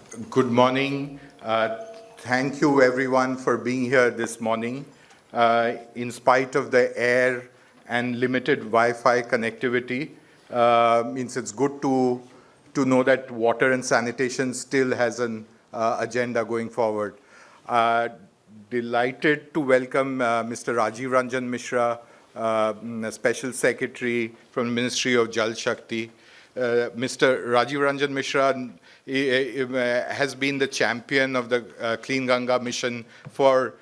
Good morning. Thank you, everyone, for being here this morning. In spite of the air and limited Wi-Fi connectivity, means it's good to know that water and sanitation still has an agenda going forward. Delighted to welcome Mr. Rajiv Ranjan Mishra, Special Secretary from the Ministry of Jal Shakti. Mr. Rajiv Ranjan Mishra has been the champion of the Clean Ganga mission for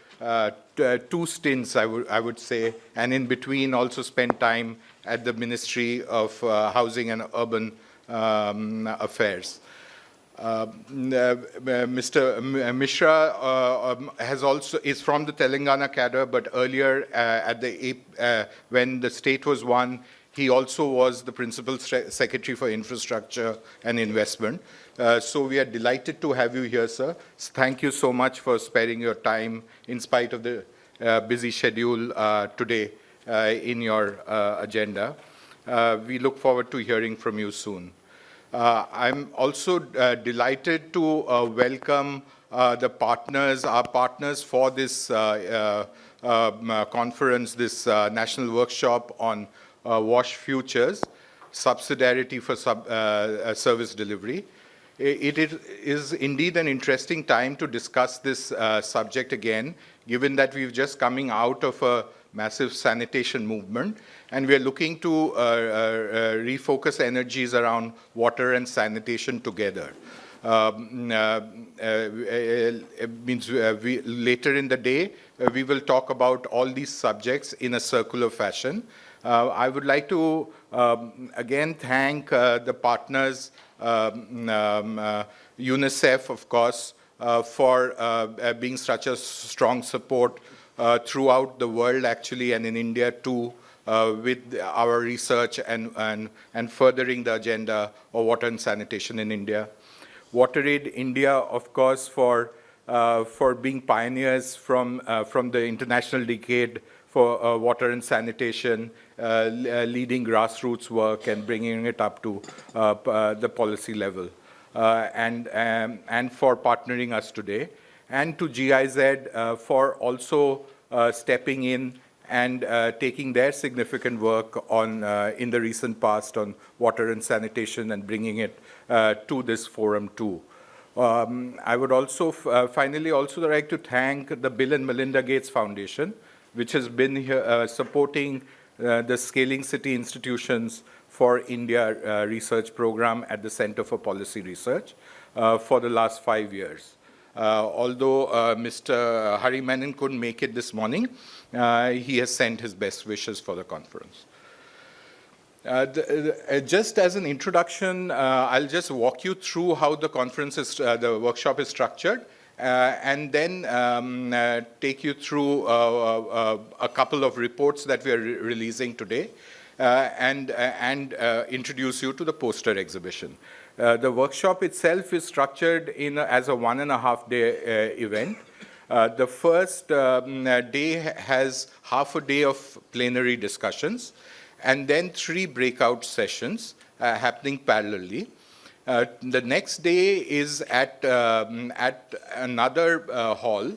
two stints, I would say, and in between also spent time at the Ministry of Housing and Urban Affairs. Mr. Mishra is from the Telangana cadre, but earlier when the state was one, he also was the Principal Secretary for Infrastructure and Investment. So we are delighted to have you here, sir. Thank you so much for sparing your time in spite of the busy schedule today in your agenda. We look forward to hearing from you soon. I'm also delighted to welcome our partners for this conference, this national workshop on WASH Futures, Subsidiarity for Service Delivery. It is indeed an interesting time to discuss this subject again, given that we've just coming out of a massive sanitation movement, and we are looking to refocus energies around water and sanitation together. Later in the day, we will talk about all these subjects in a circular fashion. I would like to again thank the partners, UNICEF, of course, for being such a strong support throughout the world, actually, and in India too, with our research and furthering the agenda of water and sanitation in India. WaterAid India, of course, for being pioneers from the International Decade for water and sanitation, leading grassroots work and bringing it up to the policy level, and for partnering us today, and to GIZ for also stepping in and taking their significant work on in the recent past on water and sanitation and bringing it to this forum too. I would also finally also like to thank the Bill and Melinda Gates Foundation, which has been here supporting the Scaling City Institutions for India research program at the Center for Policy Research for the last 5 years. Although Mr. Hari Menon couldn't make it this morning, he has sent his best wishes for the conference. Just as an introduction, I'll just walk you through how the the workshop is structured, and then take you through a couple of reports that we are releasing today, and introduce you to the poster exhibition. The workshop itself is structured as a 1.5-day event. The first day has half a day of plenary discussions, and then 3 breakout sessions happening parallelly. The next day is at another hall,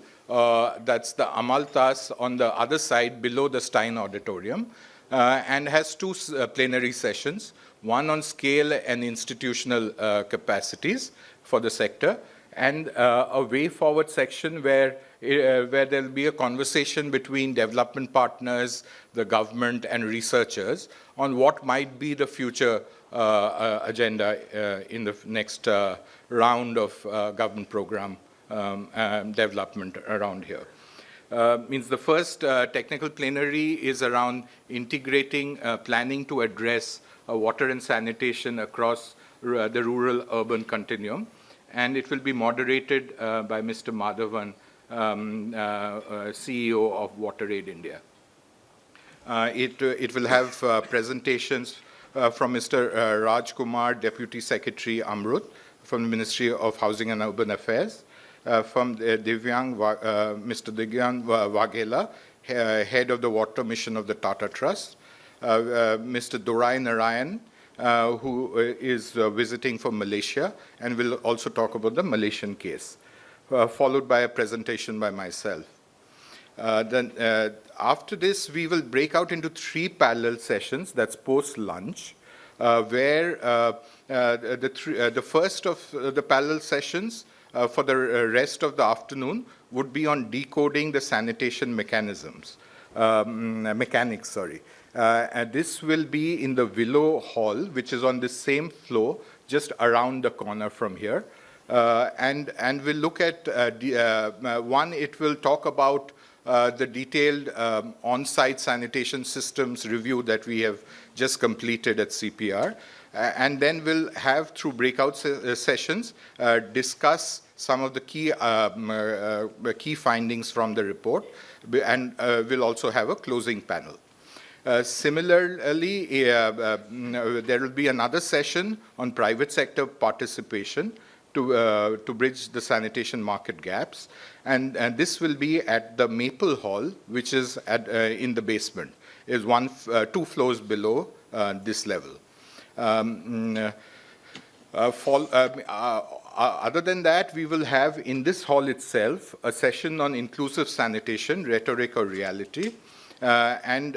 that's the Amaltas on the other side below the Stein Auditorium, and has 2 plenary sessions, one on scale and institutional capacities for the sector, and a way forward section where there'll be a conversation between development partners, the government, and researchers on what might be the future agenda in the next round of government program development around here. Means the first technical plenary is around integrating planning to address water and sanitation across the rural-urban continuum, and it will be moderated by Mr. Madhavan, CEO of WaterAid India. It will have presentations from Mr. Raj Kumar, Deputy Secretary Amrut, from the Ministry of Housing and Urban Affairs, from Mr. Divyang Waghela, Head of the Water Mission of the Tata Trust, Mr. Dorai Narayan, who is visiting from Malaysia and will also talk about the Malaysian case, followed by a presentation by myself. Then after this, we will break out into 3 parallel sessions, that's post-lunch, where the first of the parallel sessions for the rest of the afternoon would be on decoding the sanitation mechanics. And this will be in the Willow Hall, which is on the same floor, just around the corner from here. And we'll look at, one, it will talk about the detailed on-site sanitation systems review that we have just completed at CPR. And then we'll have, through breakout sessions, discuss some of the key findings from the report, and we'll also have a closing panel. Similarly, there will be another session on private sector participation to bridge the sanitation market gaps. And this will be at the Maple Hall, which is in the basement, is 2 floors below this level. Other than that, we will have in this hall itself a session on inclusive sanitation, rhetoric or reality, and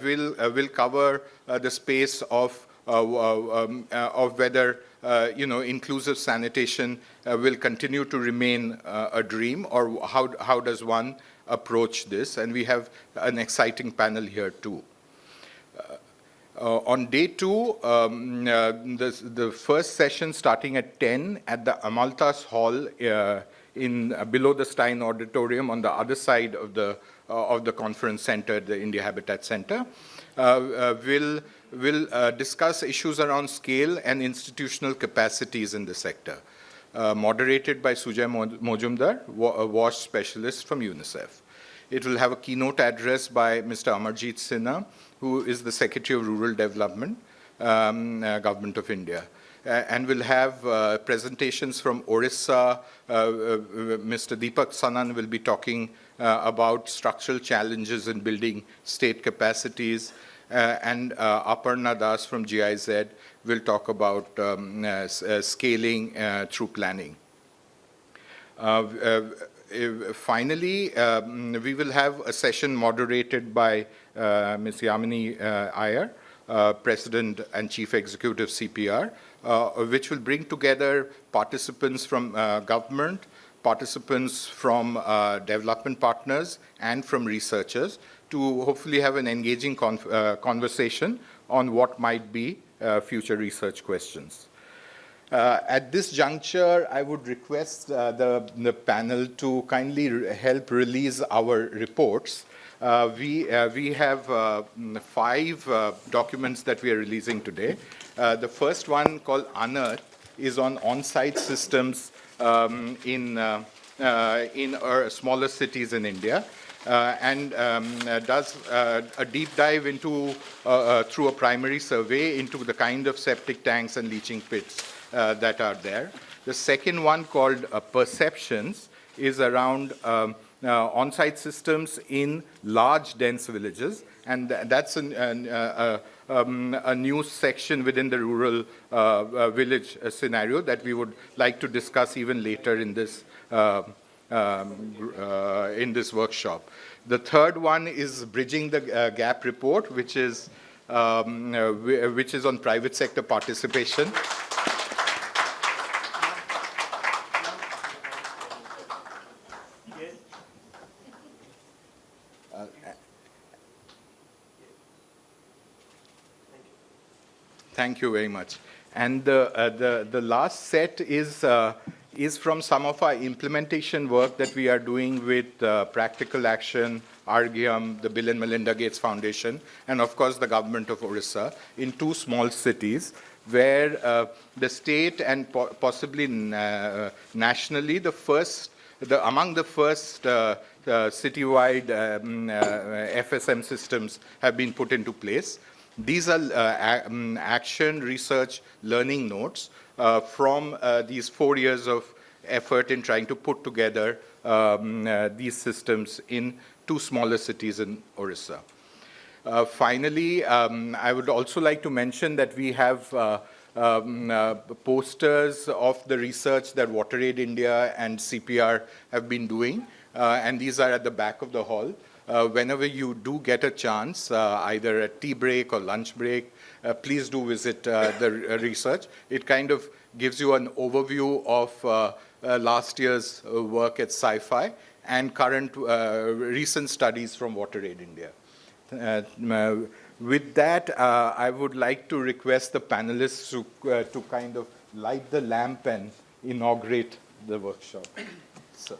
we'll cover the space of whether inclusive sanitation will continue to remain a dream, or how does one approach this? And we have an exciting panel here too. On day 2, the first session starting at 10 at the Amalthus Hall below the Stein Auditorium on the other side of the conference center, the India Habitat Center, will discuss issues around scale and institutional capacities in the sector, moderated by Sujay Mojumdar, a WASH specialist from UNICEF. It will have a keynote address by Mr. Amarjeet Sinha, who is the Secretary of Rural Development, Government of India. And we'll have presentations from Orissa. Mr. Deepak Sanan will be talking about structural challenges in building state capacities. And Aparna Das from GIZ will talk about scaling through planning. Finally, we will have a session moderated by Ms. Yamini Iyer, President and Chief Executive CPR, which will bring together participants from government, participants from development partners, and from researchers to hopefully have an engaging conversation on what might be future research questions. At this juncture, I would request the panel to kindly help release our reports. We have 5 documents that we are releasing today. The first one, called Unearth, is on site systems in smaller cities in India, and does a deep dive into, through a primary survey, into the kind of septic tanks and leaching pits that are there. The second one, called Perceptions, is around on-site systems in large, dense villages, and that's a new section within the rural village scenario that we would like to discuss even later in this workshop. The third one is Bridging the Gap report, which is on private sector participation. Thank you very much. And the last set is from some of our implementation work that we are doing with Practical Action, Argyam, the Bill and Melinda Gates Foundation, and of course the government of Orissa, in 2 small cities where the state and possibly nationally among the first citywide FSM systems have been put into place. These are action, research, learning notes from these 4 years of effort in trying to put together these systems in 2 smaller cities in Orissa. Finally, I would also like to mention that we have posters of the research that WaterAid India and CPR have been doing, and these are at the back of the hall. Whenever you do get a chance, either at tea break or lunch break, please do visit the research. It kind of gives you an overview of last year's work at Sci-Fi and current recent studies from WaterAid India. With that, I would like to request the panelists to kind of light the lamp and inaugurate the workshop. So.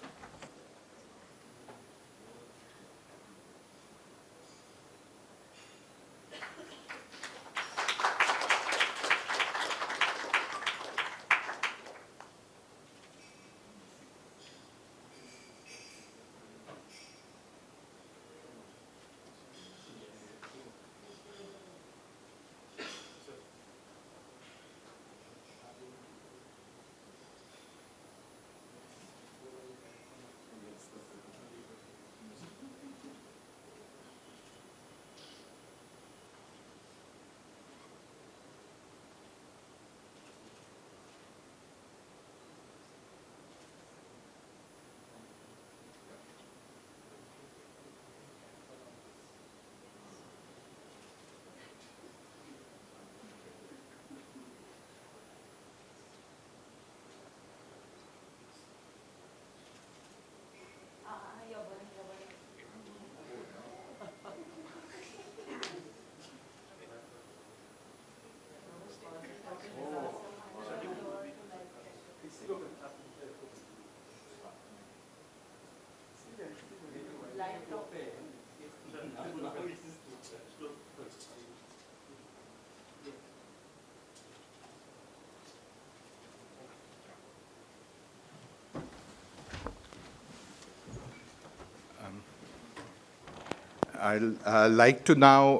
I'd like to now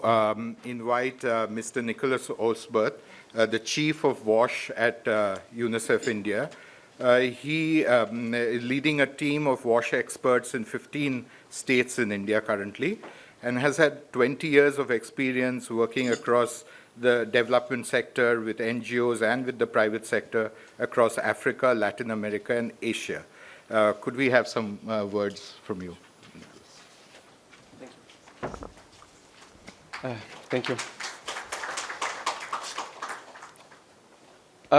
invite Mr. Nicholas Osbert, the Chief of WASH at UNICEF India. He is leading a team of WASH experts in 15 states in India currently, and has had 20 years of experience working across the development sector with NGOs and with the private sector across Africa, Latin America, and Asia. Could we have some words from you? Thank you.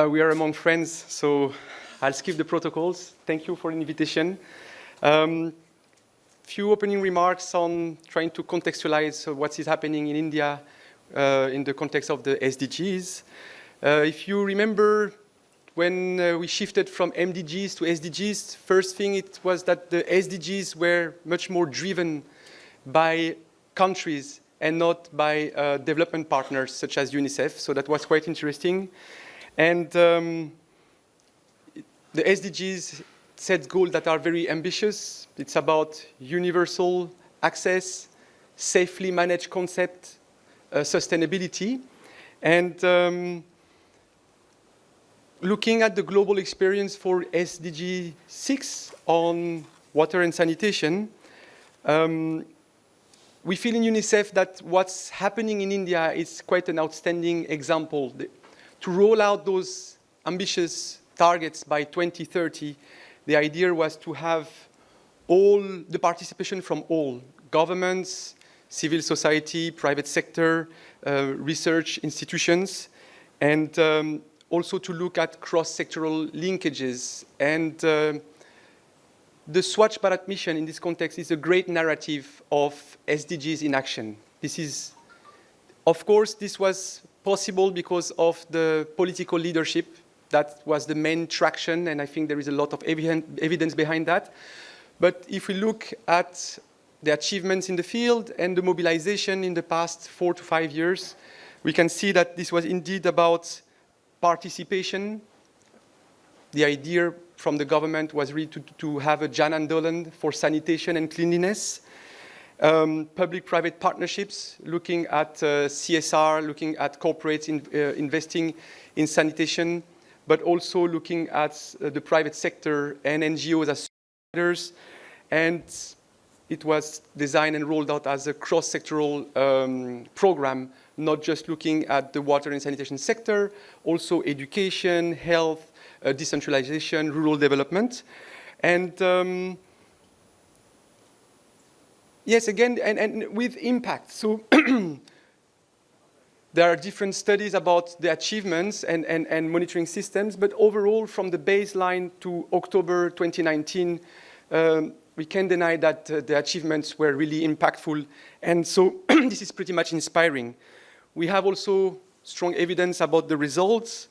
We are among friends, so I'll skip the protocols. Thank you for the invitation. Few opening remarks on trying to contextualize what is happening in India in the context of the SDGs. If you remember, when we shifted from MDGs to SDGs, first thing it was that the SDGs were much more driven by countries and not by development partners such as UNICEF. So that was quite interesting. And the SDGs set goals that are very ambitious. It's about universal access, safely managed concept, sustainability. And looking at the global experience for SDG 6 on water and sanitation, we feel in UNICEF that what's happening in India is quite an outstanding example. To roll out those ambitious targets by 2030, the idea was to have all the participation from all governments, civil society, private sector, research institutions, and also to look at cross-sectoral linkages. And the Swachh Bharat mission in this context is a great narrative of SDGs in action. This is, of course, this was possible because of the political leadership. That was the main traction, and I think there is a lot of evidence behind that. But if we look at the achievements in the field and the mobilization in the past 4 to 5 years, we can see that this was indeed about participation. The idea from the government was really to have a Jan Andolan for sanitation and cleanliness. Public-private partnerships, looking at CSR, looking at corporates investing in sanitation, but also looking at the private sector and NGOs as providers. And it was designed and rolled out as a cross-sectoral program, not just looking at the water and sanitation sector, also education, health, decentralization, rural development. And yes, again, and with impact. So there are different studies about the achievements and monitoring systems, but overall, from the baseline to October 2019, we can't deny that the achievements were really impactful. And so this is pretty much inspiring. We have also strong evidence about the results.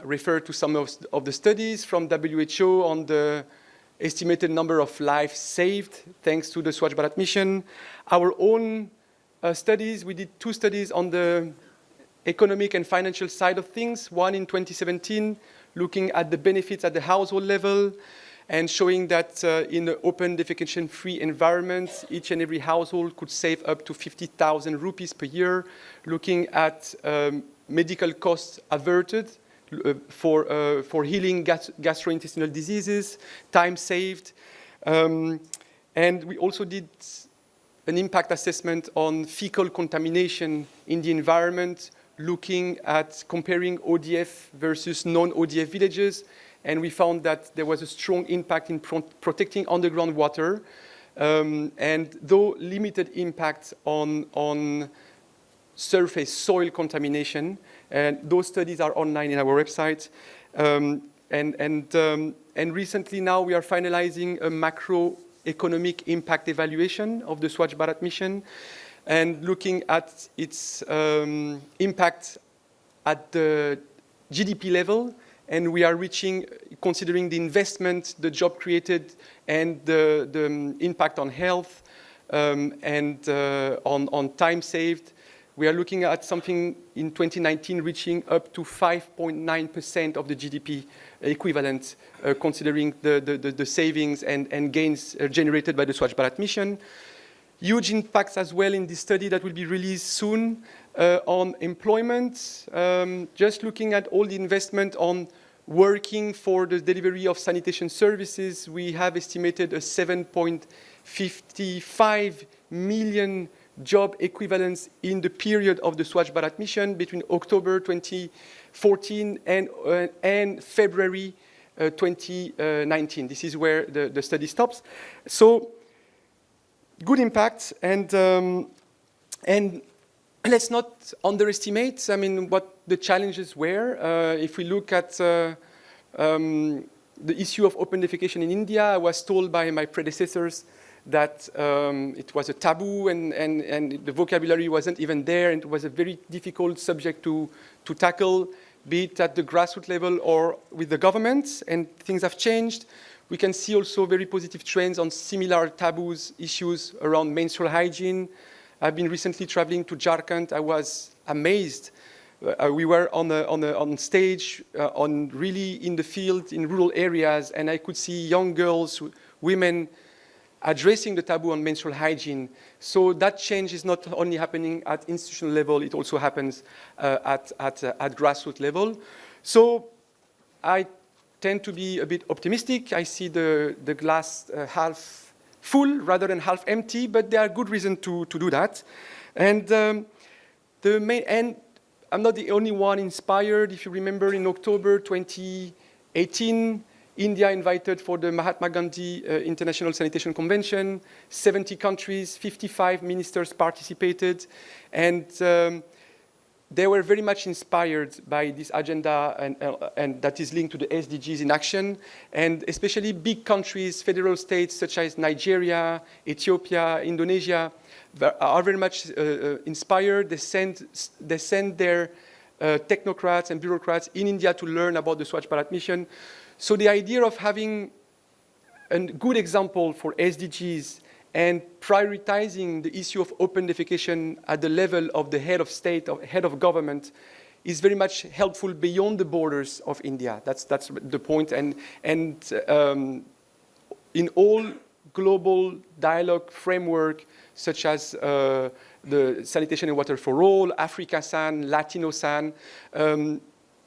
Refer to some of the studies from WHO on the estimated number of lives saved thanks to the Swachh Bharat mission. Our own studies, we did 2 studies on the economic and financial side of things. One in 2017, looking at the benefits at the household level and showing that in an open defecation-free environment, each and every household could save up to 50,000 rupees per year, looking at medical costs averted for healing gastrointestinal diseases, time saved. And we also did an impact assessment on fecal contamination in the environment, looking at comparing ODF versus non-ODF villages. And we found that there was a strong impact in protecting underground water, and though limited impact on surface soil contamination. And those studies are online in our website. And recently now we are finalizing a macroeconomic impact evaluation of the Swachh Bharat mission and looking at its impact at the GDP level. And we are reaching, considering the investment, the job created, and the impact on health and on time saved. We are looking at something in 2019 reaching up to 5.9% of the GDP equivalent, considering the savings and gains generated by the Swachh Bharat mission. Huge impacts as well in this study that will be released soon on employment. Just looking at all the investment on working for the delivery of sanitation services, we have estimated a 7.55 million job equivalents in the period of the Swachh Bharat mission between October 2014 and February 2019. This is where the study stops. So good impact, and let's not underestimate, I mean, what the challenges were. If we look at the issue of open defecation in India, I was told by my predecessors that it was a taboo and the vocabulary wasn't even there, and it was a very difficult subject to tackle, be it at the grassroots level or with the government, and things have changed. We can see also very positive trends on similar taboos issues around menstrual hygiene. I've been recently traveling to Jharkhand. I was amazed. We were on stage, really in the field, in rural areas, and I could see young girls, women, addressing the taboo on menstrual hygiene. So that change is not only happening at institutional level, it also happens at grassroots level. So I tend to be a bit optimistic. I see the glass half full rather than half empty, but there are good reasons to do that. And I'm not the only one inspired. If you remember, in October 2018, India invited for the Mahatma Gandhi International Sanitation Convention. 70 countries, 55 ministers participated, and they were very much inspired by this agenda and that is linked to the SDGs in action, and especially big countries, federal states such as Nigeria, Ethiopia, Indonesia, are very much inspired. They send their technocrats and bureaucrats in India to learn about the Swachh Bharat mission. So the idea of having a good example for SDGs and prioritizing the issue of open defecation at the level of the head of state or head of government is very much helpful beyond the borders of India. That's the point. And in all global dialogue framework, such as the Sanitation and Water for All, Africa San, Latino San,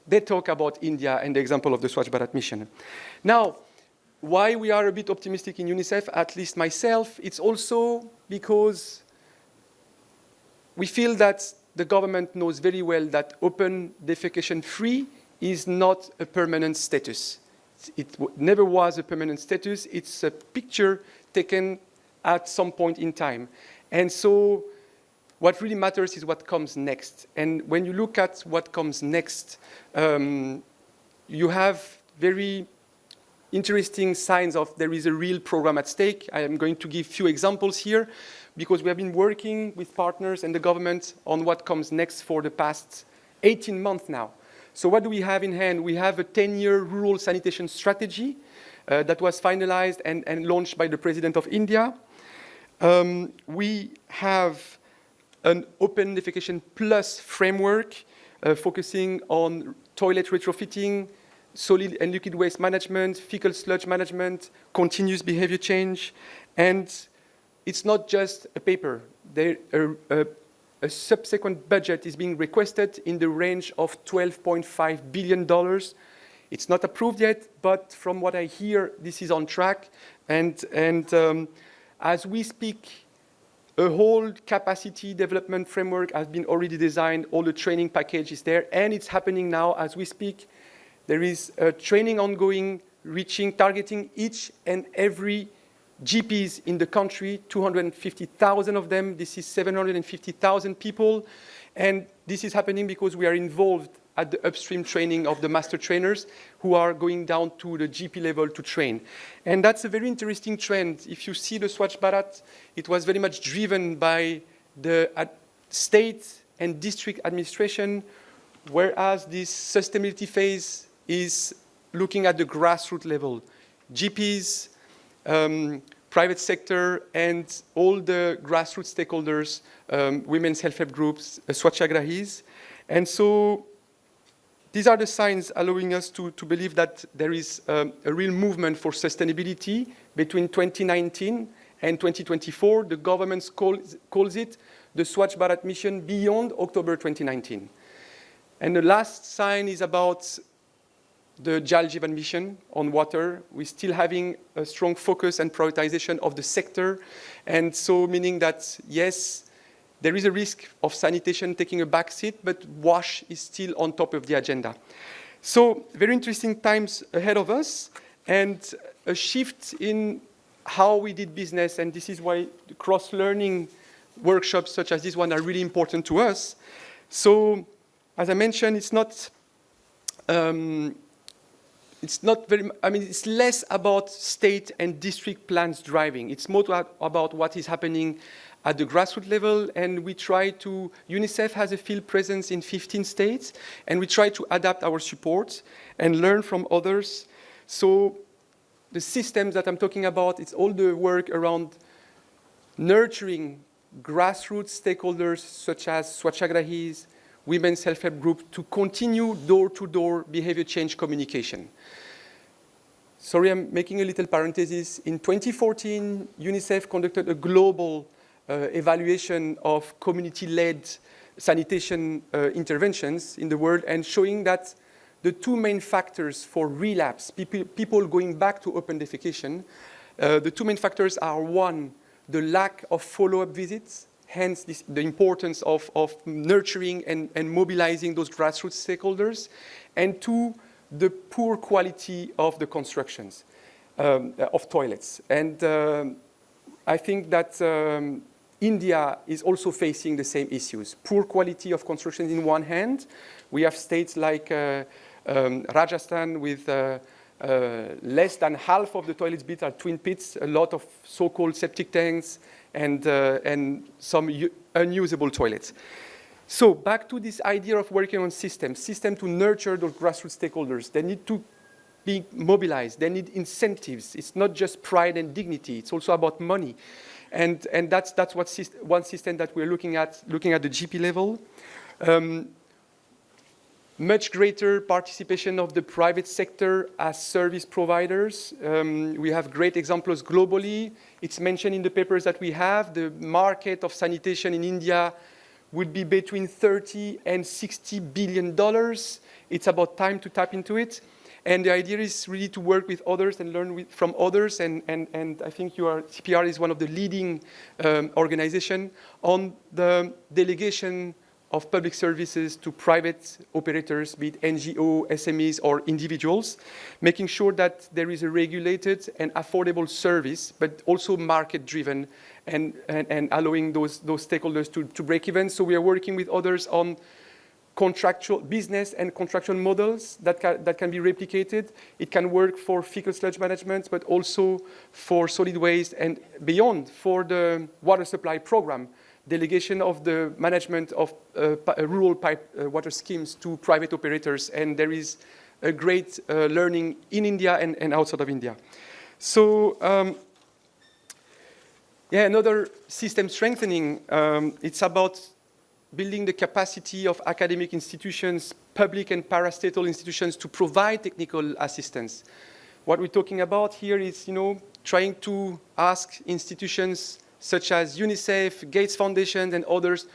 they talk about India and the example of the Swachh Bharat mission. Now, why we are a bit optimistic in UNICEF, at least myself, it's also because we feel that the government knows very well that open defecation free is not a permanent status. It never was a permanent status. It's a picture taken at some point in time. And so what really matters is what comes next. And when you look at what comes next, you have very interesting signs of there is a real program at stake. I am going to give few examples here because we have been working with partners and the government on what comes next for the past 18 months now. So what do we have in hand? We have a 10-year rural sanitation strategy that was finalized and launched by the President of India. We have an open defecation plus framework focusing on toilet retrofitting, solid and liquid waste management, fecal sludge management, continuous behavior change. And it's not just a paper. A subsequent budget is being requested in the range of $12.5 billion. It's not approved yet, but from what I hear, this is on track. And as we speak, a whole capacity development framework has been already designed. All the training package is there, and it's happening now as we speak. There is a training ongoing, targeting each and every GPs in the country, 250,000 of them. This is 750,000 people. And this is happening because we are involved at the upstream training of the master trainers who are going down to the GP level to train. And that's a very interesting trend. If you see the Swachh Bharat, it was very much driven by the state and district administration, whereas this sustainability phase is looking at the grassroots level. GPs, private sector, and all the grassroots stakeholders, women's health groups, Swachhagrahis. And so these are the signs allowing us to believe that there is a real movement for sustainability between 2019 and 2024. The government calls it the Swachh Bharat mission beyond October 2019. And the last sign is about the Jal Jeevan mission on water. We're still having a strong focus and prioritization of the sector. And so meaning that, yes, there is a risk of sanitation taking a back seat, but WASH is still on top of the agenda. So very interesting times ahead of us and a shift in how we did business. And this is why the cross-learning workshops such as this one are really important to us. So as I mentioned, it's less about state and district plans driving. It's more about what is happening at the grassroots level, and UNICEF has a field presence in 15 states, and we try to adapt our support and learn from others. So the systems that I'm talking about, it's all the work around nurturing grassroots stakeholders such as Swachhagrahis, women's self-help group to continue door-to-door behavior change communication. Sorry, I'm making a little parenthesis. In 2014, UNICEF conducted a global evaluation of community-led sanitation interventions in the world and showing that the two main factors for relapse, people going back to open defecation, the two main factors are one, the lack of follow-up visits, hence the importance of nurturing and mobilizing those grassroots stakeholders, and two, the poor quality of the constructions of toilets. And I think that India is also facing the same issues. Poor quality of construction in one hand. We have states like Rajasthan with less than half of the toilets built are twin pits, a lot of so-called septic tanks, and some unusable toilets. So back to this idea of working on systems to nurture those grassroots stakeholders. They need to be mobilized. They need incentives. It's not just pride and dignity. It's also about money. And that's one system that we're looking at the GP level. Much greater participation of the private sector as service providers. We have great examples globally. It's mentioned in the papers that we have. The market of sanitation in India would be between $30 and $60 billion. It's about time to tap into it. And the idea is really to work with others and learn from others. And I think CPR is one of the leading organizations on the delegation of public services to private operators, be it NGO, SMEs, or individuals, making sure that there is a regulated and affordable service, but also market-driven, and allowing those stakeholders to break even. So we are working with others on contractual business and contractual models that can be replicated. It can work for fecal sludge management, but also for solid waste and beyond, for the water supply program, delegation of the management of rural pipe water schemes to private operators. And there is a great learning in India and outside of India. So another system strengthening, it's about building the capacity of academic institutions, public and parastatal institutions, to provide technical assistance. What we're talking about here is, trying to ask institutions such as UNICEF, Gates Foundation, and others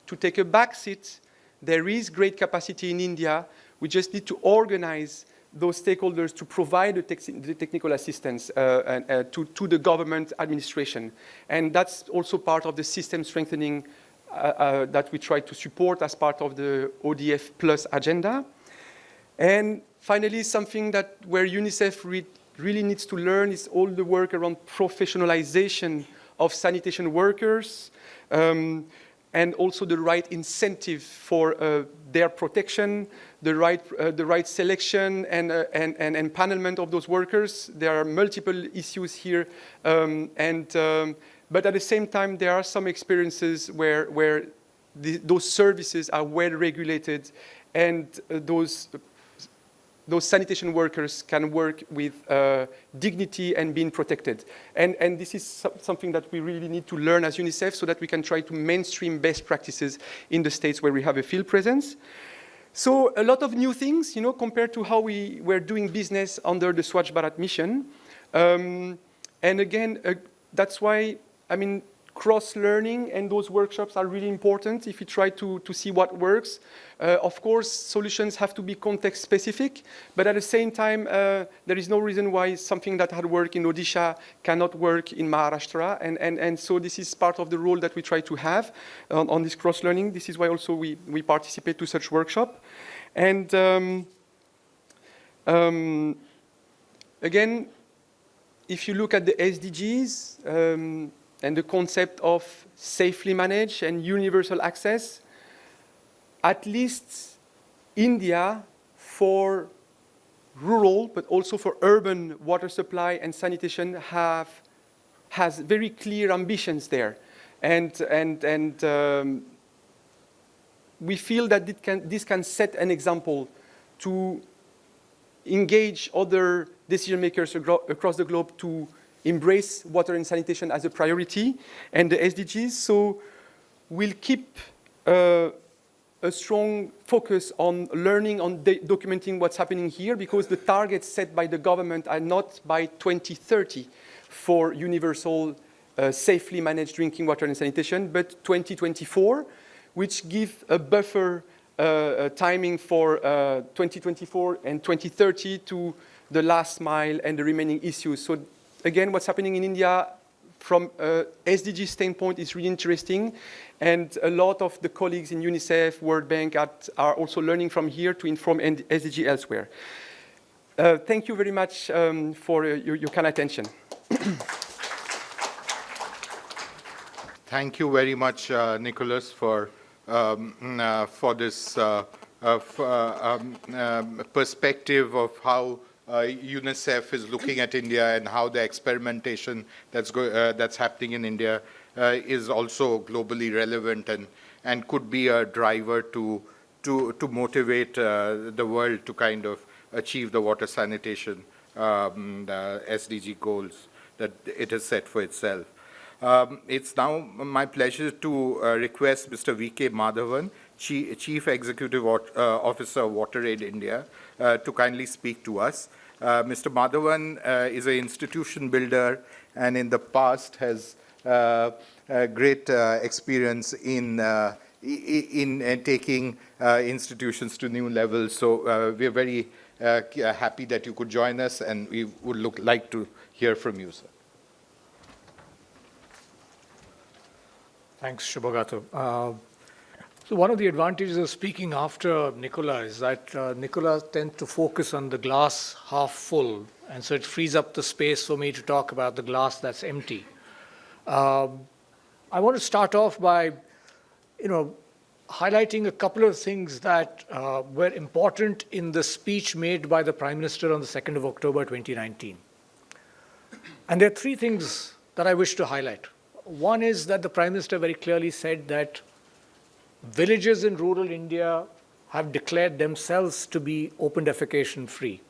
to take a back seat. There is great capacity in India. We just need to organize those stakeholders to provide the technical assistance to the government administration. And that's also part of the system strengthening that we try to support as part of the ODF Plus agenda. And finally, something where UNICEF really needs to learn is all the work around professionalization of sanitation workers, and also the right incentive for their protection, the right selection and empanelment of those workers. There are multiple issues here, but at the same time, there are some experiences where those services are well regulated, and those sanitation workers can work with dignity and being protected. And this is something that we really need to learn as UNICEF, so that we can try to mainstream best practices in the states where we have a field presence. So a lot of new things, compared to how we were doing business under the Swachh Bharat mission. And again, that's why, cross-learning and those workshops are really important if you try to see what works. Of course, solutions have to be context-specific, but at the same time, there is no reason why something that had worked in Odisha cannot work in Maharashtra. And so this is part of the role that we try to have on this cross-learning. This is why also we participate to such workshop. And again, if you look at the SDGs, and the concept of safely managed and universal access, at least India, for rural, but also for urban water supply and sanitation, has very clear ambitions there. And we feel that this can set an example to engage other decision makers across the globe to embrace water and sanitation as a priority, and the SDGs. So we'll keep a strong focus on learning, on documenting what's happening here, because the targets set by the government are not by 2030 for universal, safely managed drinking water and sanitation, but 2024, which give a buffer timing for 2024 and 2030 to the last mile and the remaining issues. So again, what's happening in India from SDG standpoint is really interesting, and a lot of the colleagues in UNICEF, World Bank are also learning from here to inform SDG elsewhere. Thank you very much for your kind attention. Thank you very much, Nicholas, for this perspective of how UNICEF is looking at India, and how the experimentation that's happening in India is also globally relevant and could be a driver to motivate the world to kind of achieve the water sanitation the SDG goals that it has set for itself. It's now my pleasure to request Mr. V.K. Madhavan, Chief Executive Officer of WaterAid India, to kindly speak to us. Mr. Madhavan is an institution builder, and in the past has great experience in taking institutions to new levels. So we are very happy that you could join us, and we would like to hear from you, sir. Thanks, Shubhagato. So one of the advantages of speaking after Nicola is that Nicola tends to focus on the glass half full, and so it frees up the space for me to talk about the glass that's empty. I want to start off by, highlighting a couple of things that were important in the speech made by the Prime Minister on the 2nd of October 2019. And there are three things that I wish to highlight. One is that the Prime Minister very clearly said that villages in rural India have declared themselves to be open defecation free.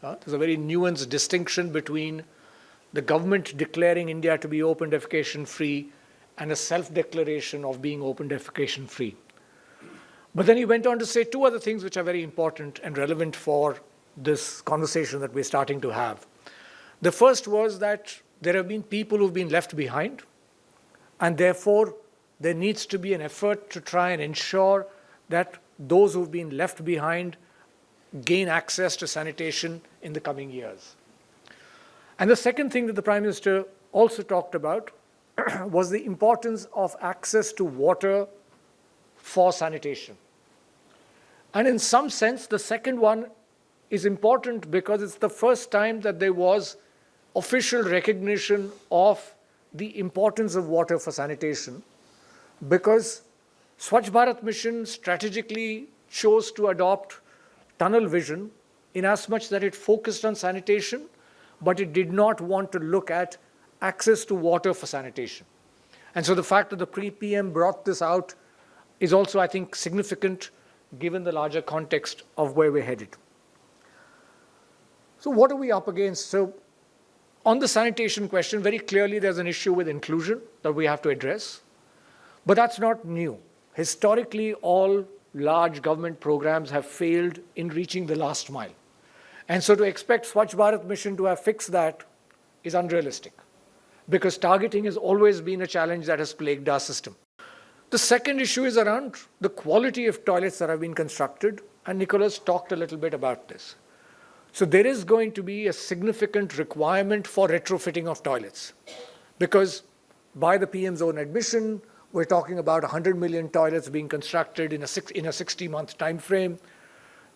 There's a very nuanced distinction between the government declaring India to be open defecation free and a self-declaration of being open defecation free. But then he went on to say two other things which are very important and relevant for this conversation that we're starting to have. The first was that there have been people who've been left behind, and therefore there needs to be an effort to try and ensure that those who've been left behind gain access to sanitation in the coming years. And the second thing that the Prime Minister also talked about was the importance of access to water for sanitation. And in some sense, the second one is important because it's the first time that there was official recognition of the importance of water for sanitation, because Swachh Bharat Mission strategically chose to adopt tunnel vision in as much that it focused on sanitation, but it did not want to look at access to water for sanitation. And so the fact that the PM brought this out is also, I think, significant given the larger context of where we're headed. So what are we up against? So on the sanitation question, very clearly there's an issue with inclusion that we have to address. But that's not new. Historically, all large government programs have failed in reaching the last mile. And so to expect Swachh Bharat Mission to have fixed that is unrealistic, because targeting has always been a challenge that has plagued our system. The second issue is around the quality of toilets that have been constructed, and Nicholas talked a little bit about this. So there is going to be a significant requirement for retrofitting of toilets, because by the PM's own admission, we're talking about 100 million toilets being constructed in a 60-month time frame.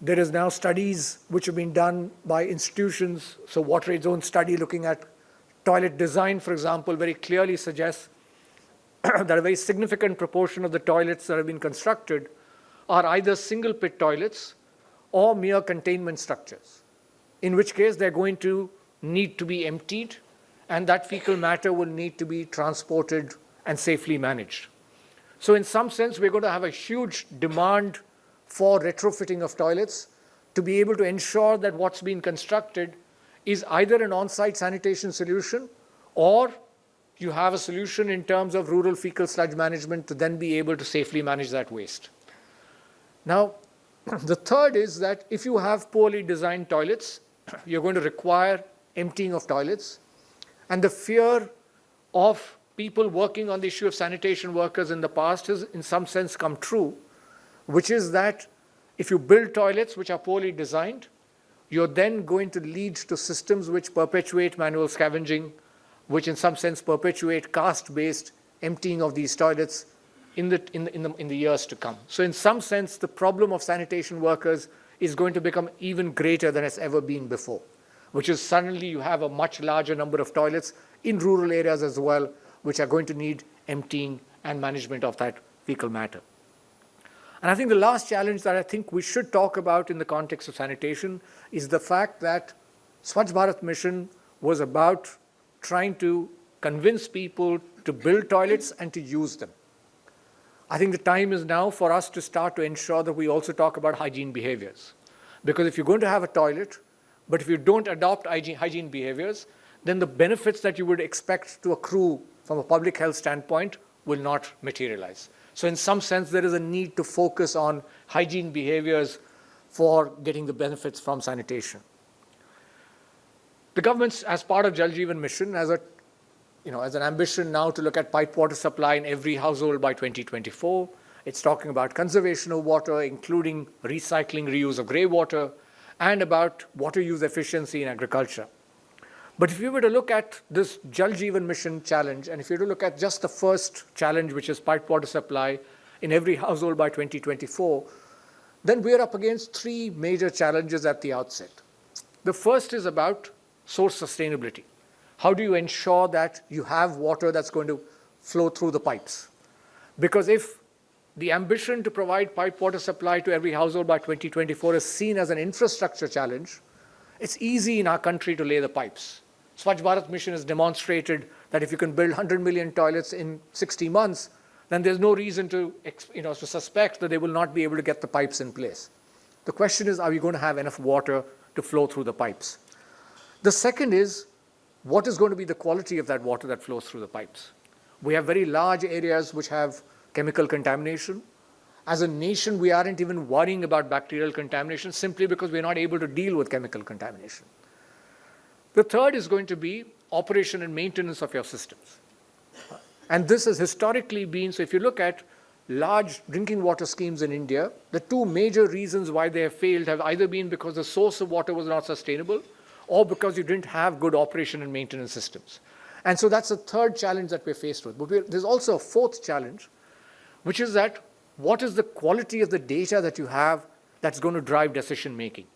There is now studies which have been done by institutions. So WaterAid's own study looking at toilet design, for example, very clearly suggests that a very significant proportion of the toilets that have been constructed are either single pit toilets or mere containment structures, in which case they're going to need to be emptied, and that fecal matter will need to be transported and safely managed. So in some sense, we're going to have a huge demand for retrofitting of toilets to be able to ensure that what's been constructed is either an on-site sanitation solution, or you have a solution in terms of rural fecal sludge management to then be able to safely manage that waste. Now, the third is that if you have poorly designed toilets, you're going to require emptying of toilets. And the fear of people working on the issue of sanitation workers in the past has in some sense come true, which is that if you build toilets which are poorly designed, you're then going to lead to systems which perpetuate manual scavenging, which in some sense perpetuate caste-based emptying of these toilets in the years to come. So in some sense, the problem of sanitation workers is going to become even greater than it's ever been before, which is suddenly you have a much larger number of toilets in rural areas as well, which are going to need emptying and management of that fecal matter. And I think the last challenge that I think we should talk about in the context of sanitation is the fact that Swachh Bharat Mission was about trying to convince people to build toilets and to use them. I think the time is now for us to start to ensure that we also talk about hygiene behaviors. Because if you're going to have a toilet, but if you don't adopt hygiene behaviors, then the benefits that you would expect to accrue from a public health standpoint will not materialize. So in some sense, there is a need to focus on hygiene behaviors for getting the benefits from sanitation. The government's, as part of Jal Jeevan Mission, has an ambition now to look at piped water supply in every household by 2024. It's talking about conservation of water, including recycling, reuse of grey water, and about water use efficiency in agriculture. But if you were to look at this Jal Jeevan Mission challenge, and if you were to look at just the first challenge, which is piped water supply in every household by 2024, then we are up against three major challenges at the outset. The first is about source sustainability. How do you ensure that you have water that's going to flow through the pipes? Because if the ambition to provide piped water supply to every household by 2024 is seen as an infrastructure challenge, it's easy in our country to lay the pipes. Swachh Bharat Mission has demonstrated that if you can build 100 million toilets in 60 months, then there's no reason to suspect that they will not be able to get the pipes in place. The question is, are we going to have enough water to flow through the pipes? The second is, what is going to be the quality of that water that flows through the pipes? We have very large areas which have chemical contamination. As a nation, we aren't even worrying about bacterial contamination simply because we're not able to deal with chemical contamination. The third is going to be operation and maintenance of your systems. And this has historically been, so if you look at large drinking water schemes in India, the two major reasons why they have failed have either been because the source of water was not sustainable or because you didn't have good operation and maintenance systems. And so that's the third challenge that we're faced with. But there's also a fourth challenge, which is that what is the quality of the data that you have that's going to drive decision making?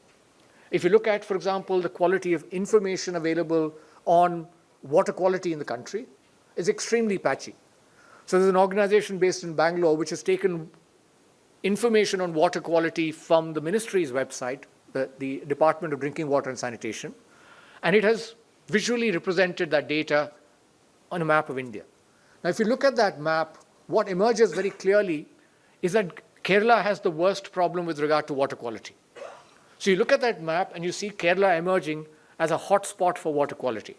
If you look at, for example, the quality of information available on water quality in the country, is extremely patchy. So there's an organization based in Bangalore which has taken information on water quality from the ministry's website, the Department of Drinking Water and Sanitation, and it has visually represented that data on a map of India. Now, if you look at that map, what emerges very clearly is that Kerala has the worst problem with regard to water quality. So you look at that map and you see Kerala emerging as a hot spot for water quality.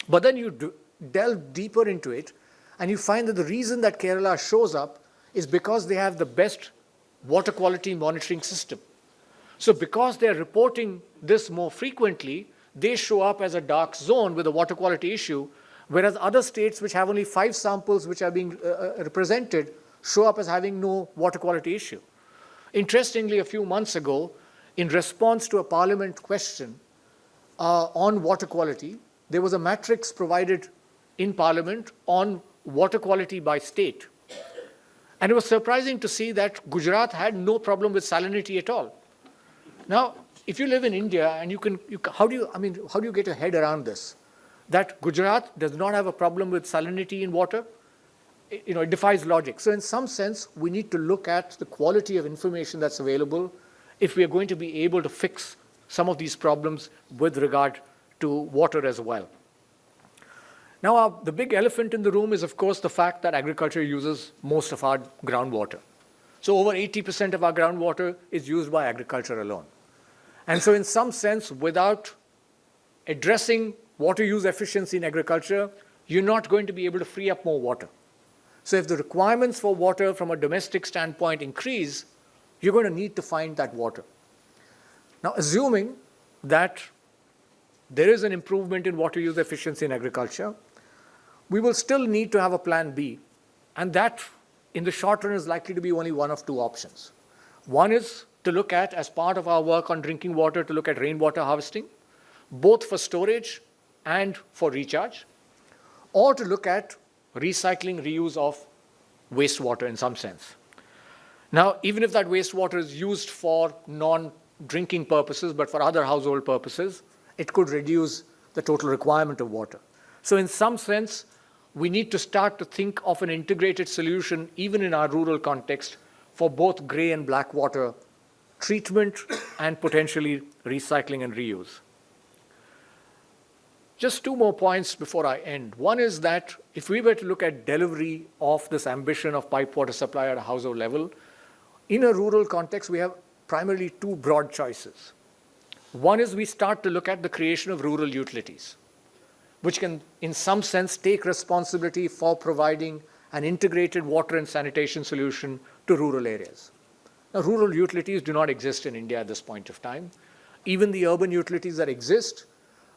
But then you delve deeper into it and you find that the reason that Kerala shows up is because they have the best water quality monitoring system. So because they're reporting this more frequently, they show up as a dark zone with a water quality issue, whereas other states which have only 5 samples which are being represented show up as having no water quality issue. Interestingly, a few months ago, in response to a parliament question on water quality, there was a matrix provided in parliament on water quality by state. And it was surprising to see that Gujarat had no problem with salinity at all. Now, if you live in India and how do you get your head around this? That Gujarat does not have a problem with salinity in water? It defies logic. So in some sense, we need to look at the quality of information that's available if we are going to be able to fix some of these problems with regard to water as well. Now, the big elephant in the room is, of course, the fact that agriculture uses most of our groundwater. So over 80% of our groundwater is used by agriculture alone. And so in some sense, without addressing water use efficiency in agriculture, you're not going to be able to free up more water. So if the requirements for water from a domestic standpoint increase, you're going to need to find that water. Now, assuming that there is an improvement in water use efficiency in agriculture, we will still need to have a plan B, and that in the short run is likely to be only one of two options. One is to look at, as part of our work on drinking water, to look at rainwater harvesting, both for storage and for recharge, or to look at recycling, reuse of wastewater in some sense. Now, even if that wastewater is used for non-drinking purposes, but for other household purposes, it could reduce the total requirement of water. So in some sense, we need to start to think of an integrated solution, even in our rural context, for both grey and black water treatment and potentially recycling and reuse. Just 2 more points before I end. One is that if we were to look at delivery of this ambition of piped water supply at a household level, in a rural context, we have primarily 2 broad choices. One is we start to look at the creation of rural utilities, which can, in some sense, take responsibility for providing an integrated water and sanitation solution to rural areas. Now, rural utilities do not exist in India at this point of time. Even the urban utilities that exist,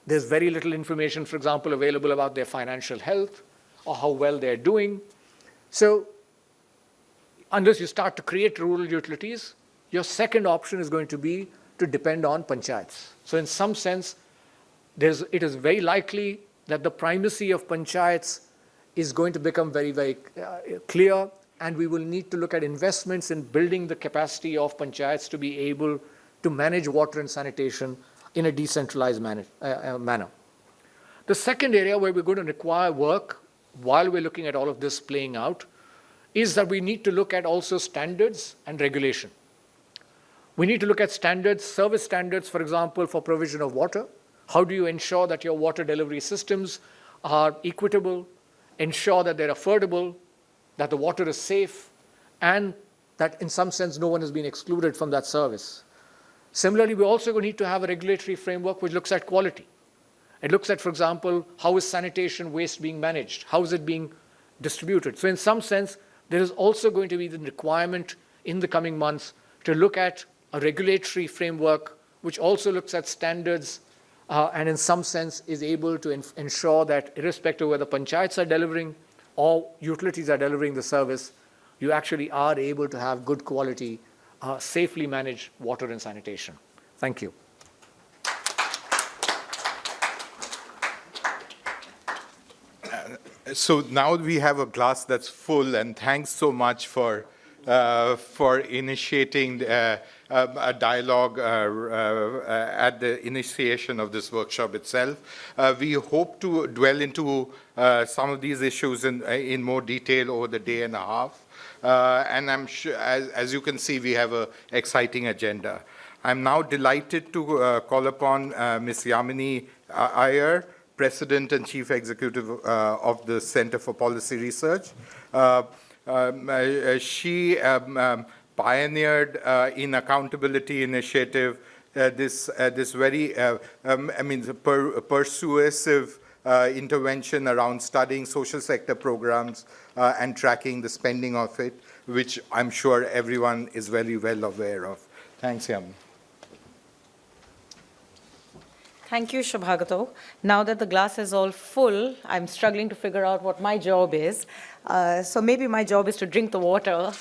there's very little information, for example, available about their financial health or how well they're doing. So unless you start to create rural utilities, your second option is going to be to depend on panchayats. So in some sense, it is very likely that the primacy of panchayats is going to become very, very clear, and we will need to look at investments in building the capacity of panchayats to be able to manage water and sanitation in a decentralized manner. The second area where we're going to require work while we're looking at all of this playing out is that we need to look at also standards and regulation. We need to look at standards, service standards, for example, for provision of water. How do you ensure that your water delivery systems are equitable, ensure that they're affordable, that the water is safe, and that in some sense no one has been excluded from that service. Similarly, we also need to have a regulatory framework which looks at quality. It looks at, for example, how is sanitation waste being managed? How is it being distributed? So in some sense, there is also going to be the requirement in the coming months to look at a regulatory framework which also looks at standards and in some sense is able to ensure that irrespective of whether panchayats are delivering or utilities are delivering the service, you actually are able to have good quality, safely managed water and sanitation. Thank you. So now we have a glass that's full, and thanks so much for initiating a dialogue at the initiation of this workshop itself. We hope to dwell into some of these issues in more detail over the day and a half. And I'm sure, as you can see, we have an exciting agenda. I'm now delighted to call upon Ms. Yamini Iyer, President and Chief Executive of the Center for Policy Research. She pioneered in accountability initiative this very, persuasive intervention around studying social sector programs and tracking the spending of it, which I'm sure everyone is very well aware of. Thanks, Yam. Thank you, Shubhagato. Now that the glass is all full, I'm struggling to figure out what my job is. So maybe my job is to drink the water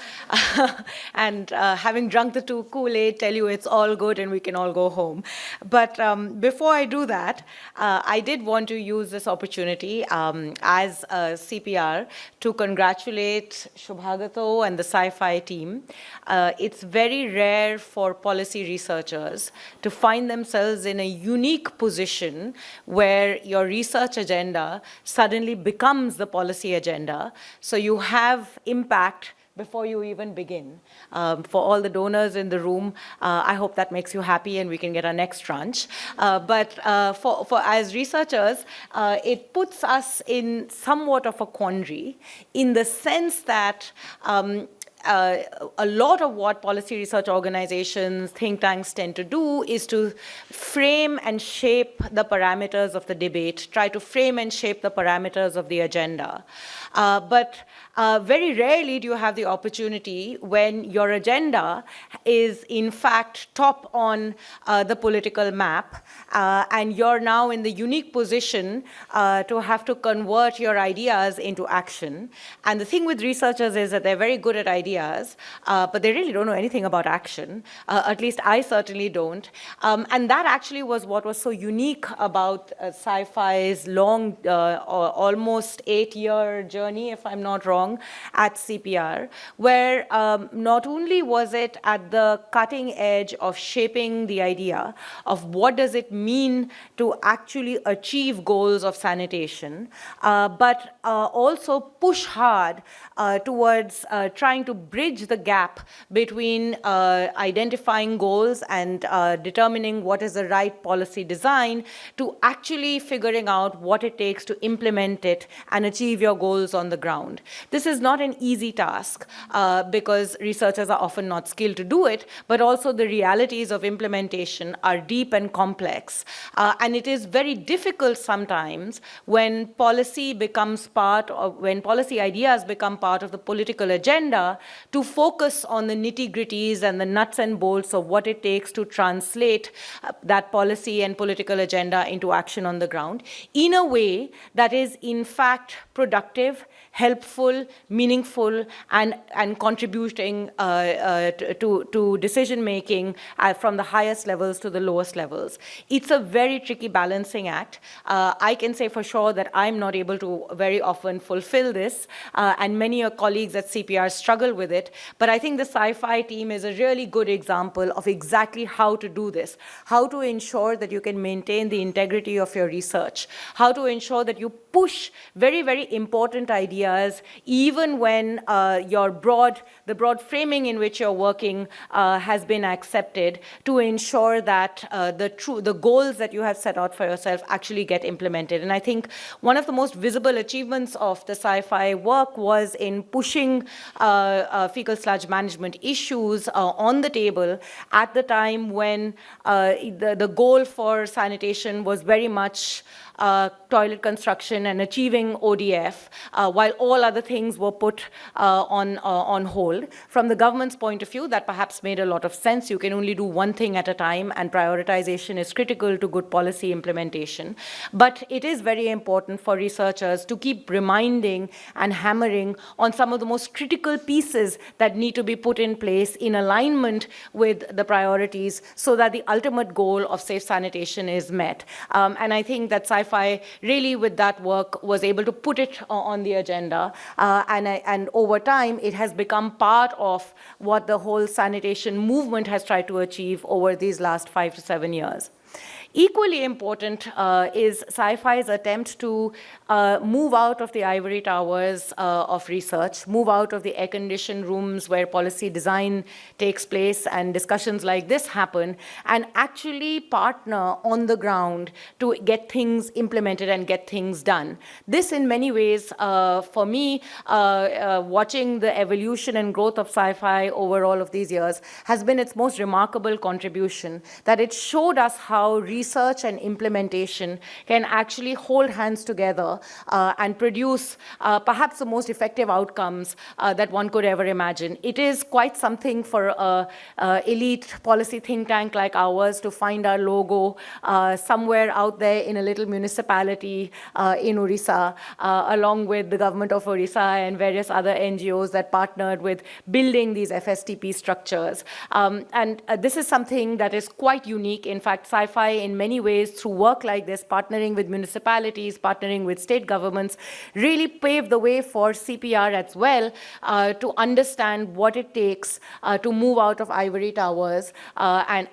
and having drunk the Kool-Aid, tell you it's all good and we can all go home. But before I do that, I did want to use this opportunity as a CPR to congratulate Shubhagato and the Sci-Fi team. It's very rare for policy researchers to find themselves in a unique position where your research agenda suddenly becomes the policy agenda. So you have impact before you even begin. For all the donors in the room, I hope that makes you happy and we can get our next tranche. But for as researchers, it puts us in somewhat of a quandary in the sense that a lot of what policy research organizations, think tanks tend to do is to frame and shape the parameters of the debate, try to frame and shape the parameters of the agenda. But very rarely do you have the opportunity when your agenda is in fact top on the political map and you're now in the unique position to have to convert your ideas into action. And the thing with researchers is that they're very good at ideas, but they really don't know anything about action. At least I certainly don't. And that actually was what was so unique about Sci-Fi's long, almost 8-year journey, if I'm not wrong, at CPR, where not only was it at the cutting edge of shaping the idea of what does it mean to actually achieve goals of sanitation, but also push hard towards trying to bridge the gap between identifying goals and determining what is the right policy design to actually figuring out what it takes to implement it and achieve your goals on the ground. This is not an easy task because researchers are often not skilled to do it, but also the realities of implementation are deep and complex. And it is very difficult sometimes when policy becomes part of, when policy ideas become part of the political agenda to focus on the nitty-gritties and the nuts and bolts of what it takes to translate that policy and political agenda into action on the ground in a way that is in fact productive, helpful, meaningful, and contributing to decision-making from the highest levels to the lowest levels. It's a very tricky balancing act. I can say for sure that I'm not able to very often fulfill this, and many colleagues at CPR struggle with it, but I think the Sci-Fi team is a really good example of exactly how to do this, how to ensure that you can maintain the integrity of your research, how to ensure that you push very, very important ideas, even when the broad framing in which you're working has been accepted, to ensure that the goals that you have set out for yourself actually get implemented. And I think one of the most visible achievements of the Sci-Fi work was in pushing fecal sludge management issues on the table at the time when the goal for sanitation was very much toilet construction and achieving ODF, while all other things were put on hold. From the government's point of view, that perhaps made a lot of sense. You can only do one thing at a time, and prioritization is critical to good policy implementation. But it is very important for researchers to keep reminding and hammering on some of the most critical pieces that need to be put in place in alignment with the priorities so that the ultimate goal of safe sanitation is met. And I think that Sci-Fi really, with that work, was able to put it on the agenda. And over time, it has become part of what the whole sanitation movement has tried to achieve over these last 5 to 7 years. Equally important is Sci-Fi's attempt to move out of the ivory towers of research, move out of the air-conditioned rooms where policy design takes place and discussions like this happen, and actually partner on the ground to get things implemented and get things done. This, in many ways, for me, watching the evolution and growth of Sci-Fi over all of these years, has been its most remarkable contribution, that it showed us how research and implementation can actually hold hands together and produce perhaps the most effective outcomes that one could ever imagine. It is quite something for an elite policy think tank like ours to find our logo somewhere out there in a little municipality in Orissa, along with the government of Orissa and various other NGOs that partnered with building these FSTP structures. And this is something that is quite unique. In fact, Sci-Fi, in many ways, through work like this, partnering with municipalities, partnering with state governments, really paved the way for CPR as well to understand what it takes to move out of ivory towers and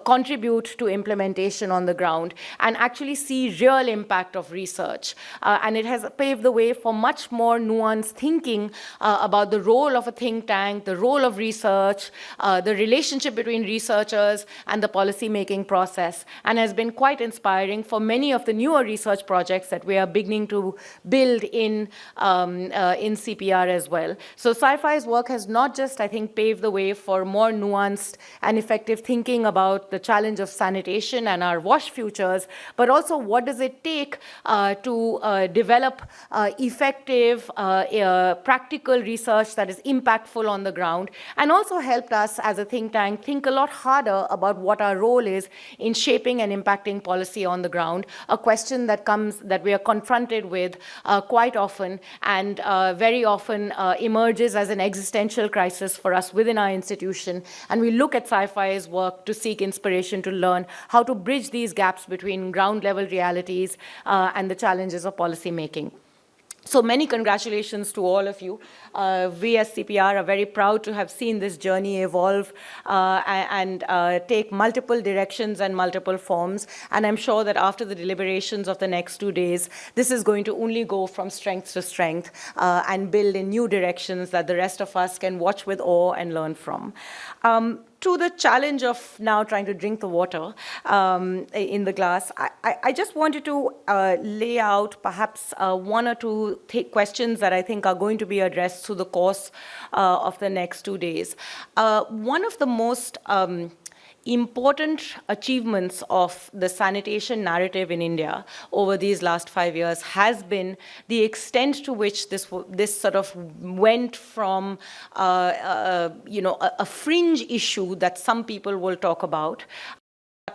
contribute to implementation on the ground and actually see real impact of research. And it has paved the way for much more nuanced thinking about the role of a think tank, the role of research, the relationship between researchers and the policy-making process, and has been quite inspiring for many of the newer research projects that we are beginning to build in CPR as well. So Sci-Fi's work has not just, I think, paved the way for more nuanced and effective thinking about the challenge of sanitation and our wash futures, but also what does it take to develop effective, practical research that is impactful on the ground, and also helped us as a think tank think a lot harder about what our role is in shaping and impacting policy on the ground, a question that we are confronted with quite often, and very often emerges as an existential crisis for us within our institution. And we look at Sci-Fi's work to seek inspiration to learn how to bridge these gaps between ground level realities and the challenges of policy making. So many congratulations to all of you. We as CPR are very proud to have seen this journey evolve and take multiple directions and multiple forms. And I'm sure that after the deliberations of the next 2 days, this is going to only go from strength to strength and build in new directions that the rest of us can watch with awe and learn from. To the challenge of now trying to drink the water in the glass, I just wanted to lay out perhaps 1 or 2 questions that I think are going to be addressed through the course of the next 2 days. One of the most important achievements of the sanitation narrative in India over these last 5 years has been the extent to which this sort of went from a fringe issue that some people will talk about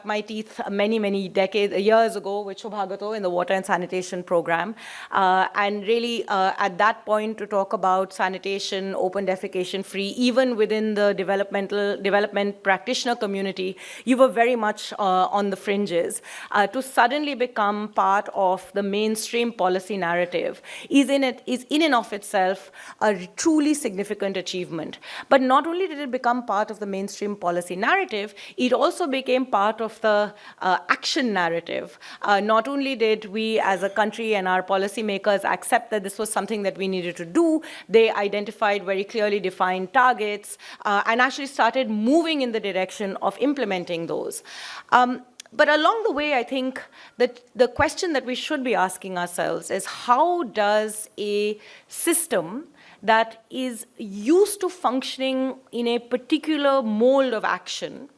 my teeth many years ago with Shubhagato in the water and sanitation program. And really at that point to talk about sanitation, open defecation free, even within the development practitioner community, you were very much on the fringes. To suddenly become part of the mainstream policy narrative is in and of itself a truly significant achievement. But not only did it become part of the mainstream policy narrative, it also became part of the action narrative. Not only did we as a country and our policymakers accept that this was something that we needed to do, they identified very clearly defined targets and actually started moving in the direction of implementing those. But along the way, I think that the question that we should be asking ourselves is, how does a system that is used to functioning in a particular mold of action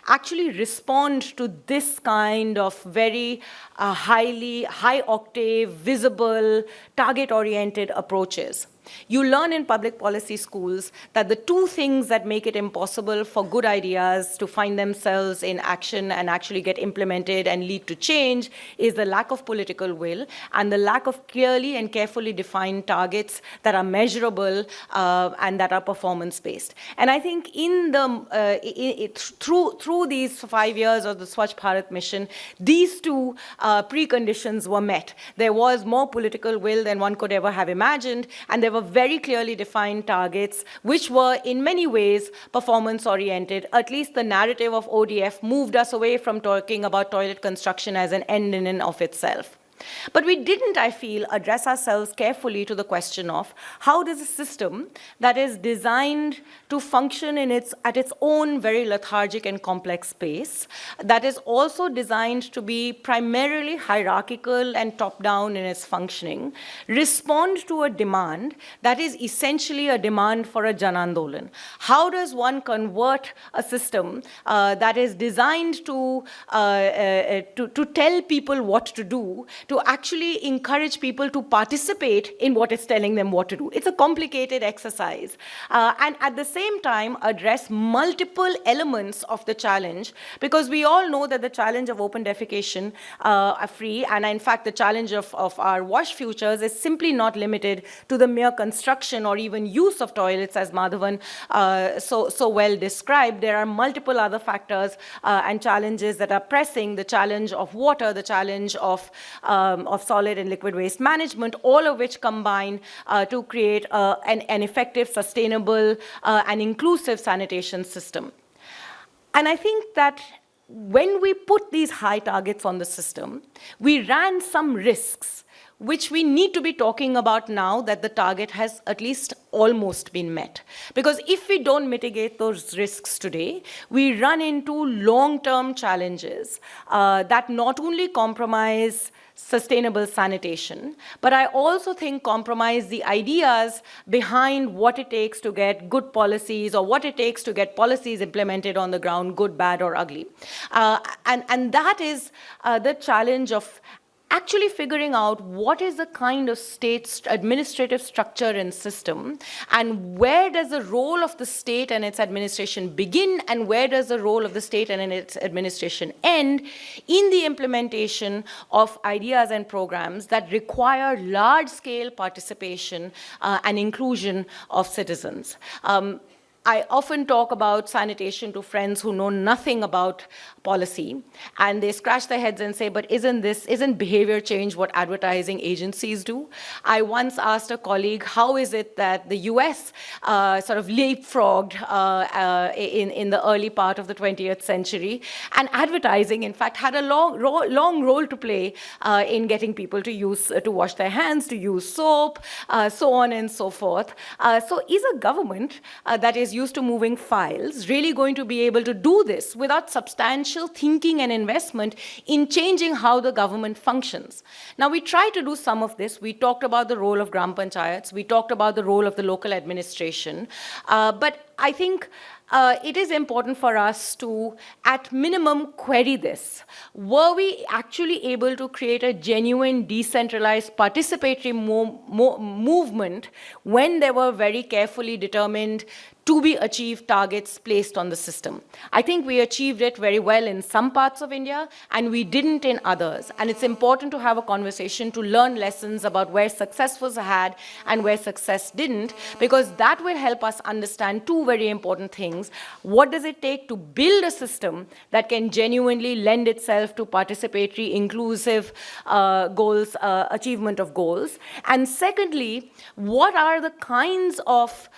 actually respond to this kind of very high octave, visible, target-oriented approaches? You learn in public policy schools that the two things that make it impossible for good ideas to find themselves in action and actually get implemented and lead to change is the lack of political will and the lack of clearly and carefully defined targets that are measurable and that are performance-based. And I think through these 5 years of the Swachh Bharat mission, these two preconditions were met. There was more political will than one could ever have imagined, and there were very clearly defined targets, which were in many ways performance-oriented. At least the narrative of ODF moved us away from talking about toilet construction as an end in and of itself. But we didn't, I feel, address ourselves carefully to the question of how does a system that is designed to function at its own very lethargic and complex pace, that is also designed to be primarily hierarchical and top-down in its functioning, respond to a demand that is essentially a demand for a Janandolan? How does one convert a system that is designed to tell people what to do, to actually encourage people to participate in what it's telling them what to do? It's a complicated exercise. And at the same time, address multiple elements of the challenge, because we all know that the challenge of open defecation free, and in fact, the challenge of our wash futures is simply not limited to the mere construction or even use of toilets, as Madhavan so well described. There are multiple other factors and challenges that are pressing: the challenge of water, the challenge of solid and liquid waste management, all of which combine to create an effective, sustainable, and inclusive sanitation system. And I think that when we put these high targets on the system, we ran some risks, which we need to be talking about now that the target has at least almost been met. Because if we don't mitigate those risks today, we run into long-term challenges that not only compromise sustainable sanitation, but I also think compromise the ideas behind what it takes to get good policies, or what it takes to get policies implemented on the ground, good, bad, or ugly. And that is the challenge of actually figuring out what is the kind of state administrative structure and system, and where does the role of the state and its administration begin, and where does the role of the state and its administration end in the implementation of ideas and programs that require large-scale participation and inclusion of citizens. I often talk about sanitation to friends who know nothing about policy, and they scratch their heads and say, but isn't behavior change what advertising agencies do? I once asked a colleague, how is it that the US sort of leapfrogged in the early part of the 20th century, and advertising, in fact, had a long role to play in getting people to wash their hands, to use soap, so on and so forth. So is a government that is used to moving files really going to be able to do this without substantial thinking and investment in changing how the government functions? Now, we tried to do some of this. We talked about the role of Gram Panchayats. We talked about the role of the local administration. But I think it is important for us to, at minimum, query this. Were we actually able to create a genuine, decentralized, participatory movement when there were very carefully determined to be achieved targets placed on the system? I think we achieved it very well in some parts of India, and we didn't in others. And it's important to have a conversation to learn lessons about where success was had and where success didn't, because that will help us understand two very important things. What does it take to build a system that can genuinely lend itself to participatory, inclusive goals, achievement of goals? And secondly, what are the kinds of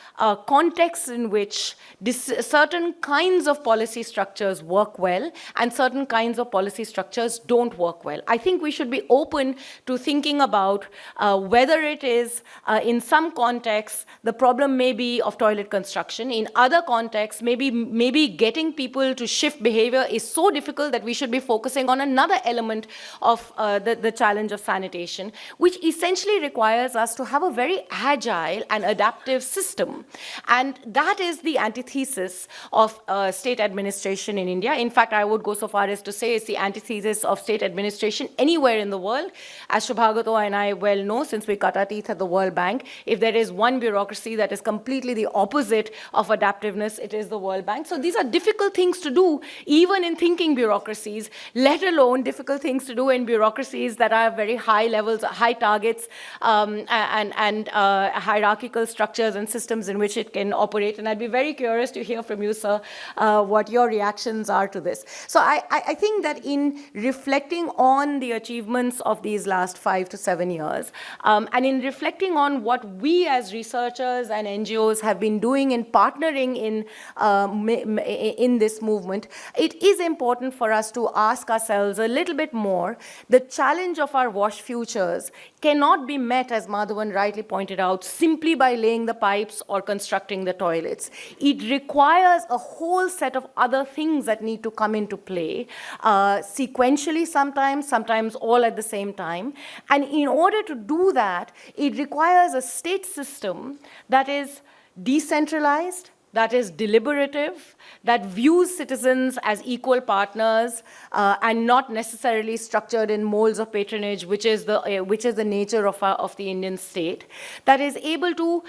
contexts in which certain kinds of policy structures work well and certain kinds of policy structures don't work well? I think we should be open to thinking about whether it is, in some contexts, the problem may be of toilet construction. In other contexts, maybe getting people to shift behavior is so difficult that we should be focusing on another element of the challenge of sanitation, which essentially requires us to have a very agile and adaptive system. And that is the antithesis of state administration in India. In fact, I would go so far as to say it's the antithesis of state administration anywhere in the world. As Subhagato and I well know, since we cut our teeth at the World Bank, if there is one bureaucracy that is completely the opposite of adaptiveness, it is the World Bank. So these are difficult things to do, even in thinking bureaucracies, let alone difficult things to do in bureaucracies that are very high levels, high targets, and hierarchical structures and systems in which it can operate. And I'd be very curious to hear from you, sir, what your reactions are to this. So I think that in reflecting on the achievements of these last 5 to 7 years, and in reflecting on what we as researchers and NGOs have been doing in partnering in this movement, it is important for us to ask ourselves a little bit more. The challenge of our WASH futures cannot be met, as Madhavan rightly pointed out, simply by laying the pipes or constructing the toilets. It requires a whole set of other things that need to come into play, sequentially sometimes all at the same time. And in order to do that, it requires a state system that is decentralized, that is deliberative, that views citizens as equal partners and not necessarily structured in molds of patronage, which is the nature of the Indian state, that is able to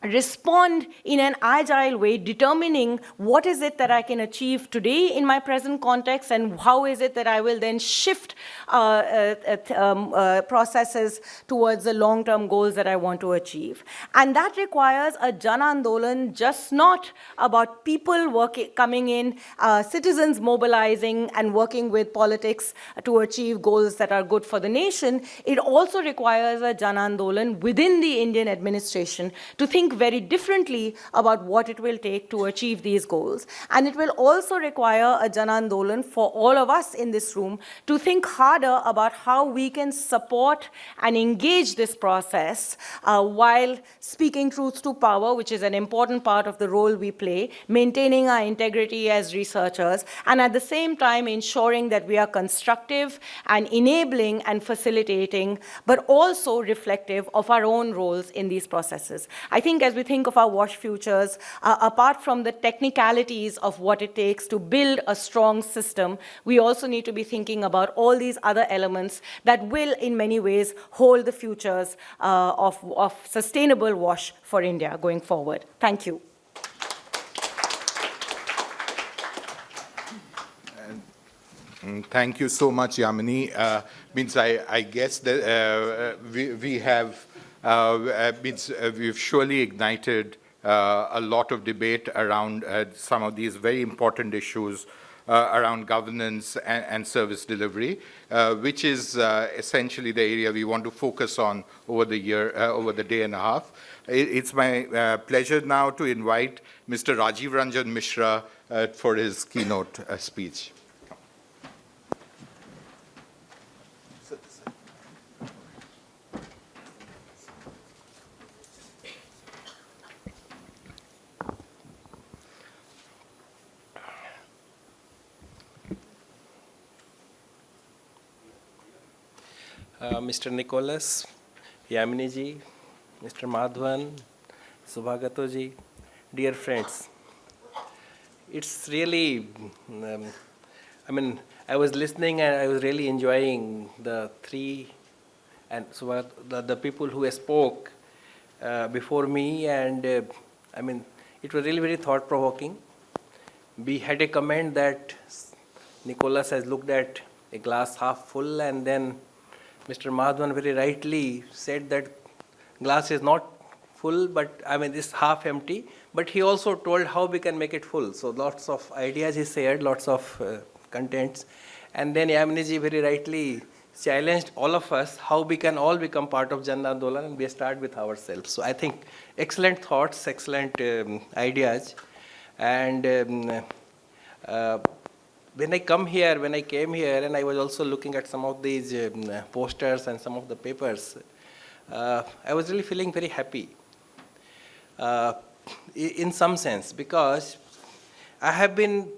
respond in an agile way, determining what is it that I can achieve today in my present context and how is it that I will then shift processes towards the long-term goals that I want to achieve. And that requires a Jan Andolan, just not about people coming in, citizens mobilizing and working with politics to achieve goals that are good for the nation. It also requires a Jan Andolan within the Indian administration to think very differently about what it will take to achieve these goals. And it will also require a Jan Andolan for all of us in this room to think harder about how we can support and engage this process while speaking truth to power, which is an important part of the role we play, maintaining our integrity as researchers, and at the same time ensuring that we are constructive and enabling and facilitating, but also reflective of our own roles in these processes. I think as we think of our WASH futures, apart from the technicalities of what it takes to build a strong system, we also need to be thinking about all these other elements that will, in many ways, hold the futures of sustainable WASH for India going forward. Thank you. Thank you so much, Yamini. I guess that we have we've surely ignited a lot of debate around some of these very important issues around governance and service delivery, which is essentially the area we want to focus on over the day and a half. It's my pleasure now to invite Mr. Rajiv Ranjan Mishra for his keynote speech. Mr. Nicholas, Yamini ji, Mr. Madhavan, Subhagato ji, dear friends. It's really, I was listening and I was really enjoying the three, and so the people who spoke before me, and it was really very thought-provoking. We had a comment that Nicholas has looked at a glass half full, and then Mr. Madhavan very rightly said that glass is not full, but it's half empty. But he also told how we can make it full. So lots of ideas he shared, lots of contents. And then Yaminiji very rightly challenged all of us how we can all become part of Jan Andolan, and we start with ourselves. So I think excellent thoughts, excellent ideas. And when I came here, and I was also looking at some of these posters and some of the papers, I was really feeling very happy in some sense, because I have been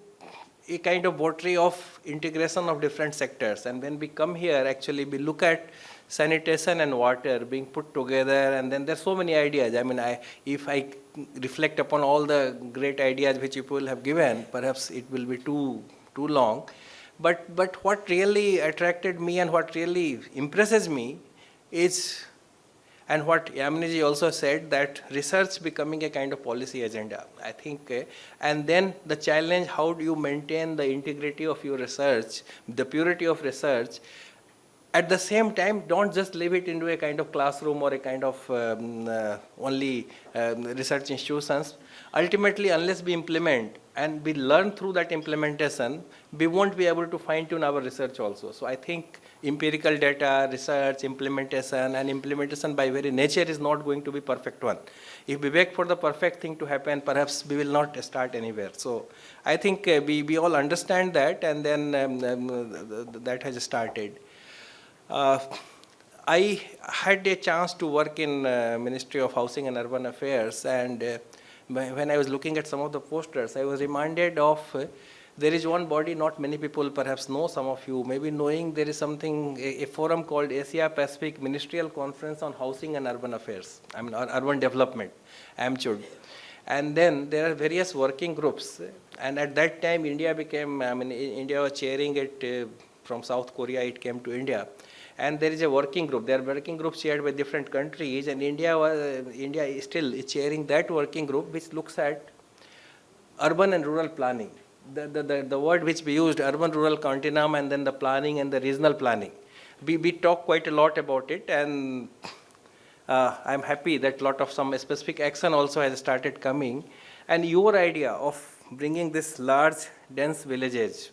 a kind of votary of integration of different sectors. And when we come here, actually, we look at sanitation and water being put together, and then there's so many ideas. If I reflect upon all the great ideas which people have given, perhaps it will be too long. But what really attracted me and what really impresses me is, and what Yaminiji also said, that research becoming a kind of policy agenda. I think, and then the challenge, how do you maintain the integrity of your research, the purity of research, at the same time, don't just leave it into a kind of classroom or a kind of only research institutions. Ultimately, unless we implement and we learn through that implementation, we won't be able to fine-tune our research also. So I think empirical data, research, implementation, and implementation by very nature is not going to be perfect one. If we wait for the perfect thing to happen, perhaps we will not start anywhere. So I think we all understand that, and then that has started. I had a chance to work in Ministry of Housing and Urban Affairs, and when I was looking at some of the posters, I was reminded of there is one body not many people perhaps know, some of you maybe knowing, there is something, a forum called Asia Pacific Ministerial Conference on Housing and Urban Affairs, Urban Development, AMCHUD. And then there are various working groups, and at that time India was chairing it from South Korea, it came to India. And there is a working group. There are working groups shared by different countries, and India is still chairing that working group, which looks at urban and rural planning. The word which we used, urban-rural continuum, and then the planning and the regional planning. We talk quite a lot about it, and I'm happy that a lot of some specific action also has started coming. And your idea of bringing this large, dense villages,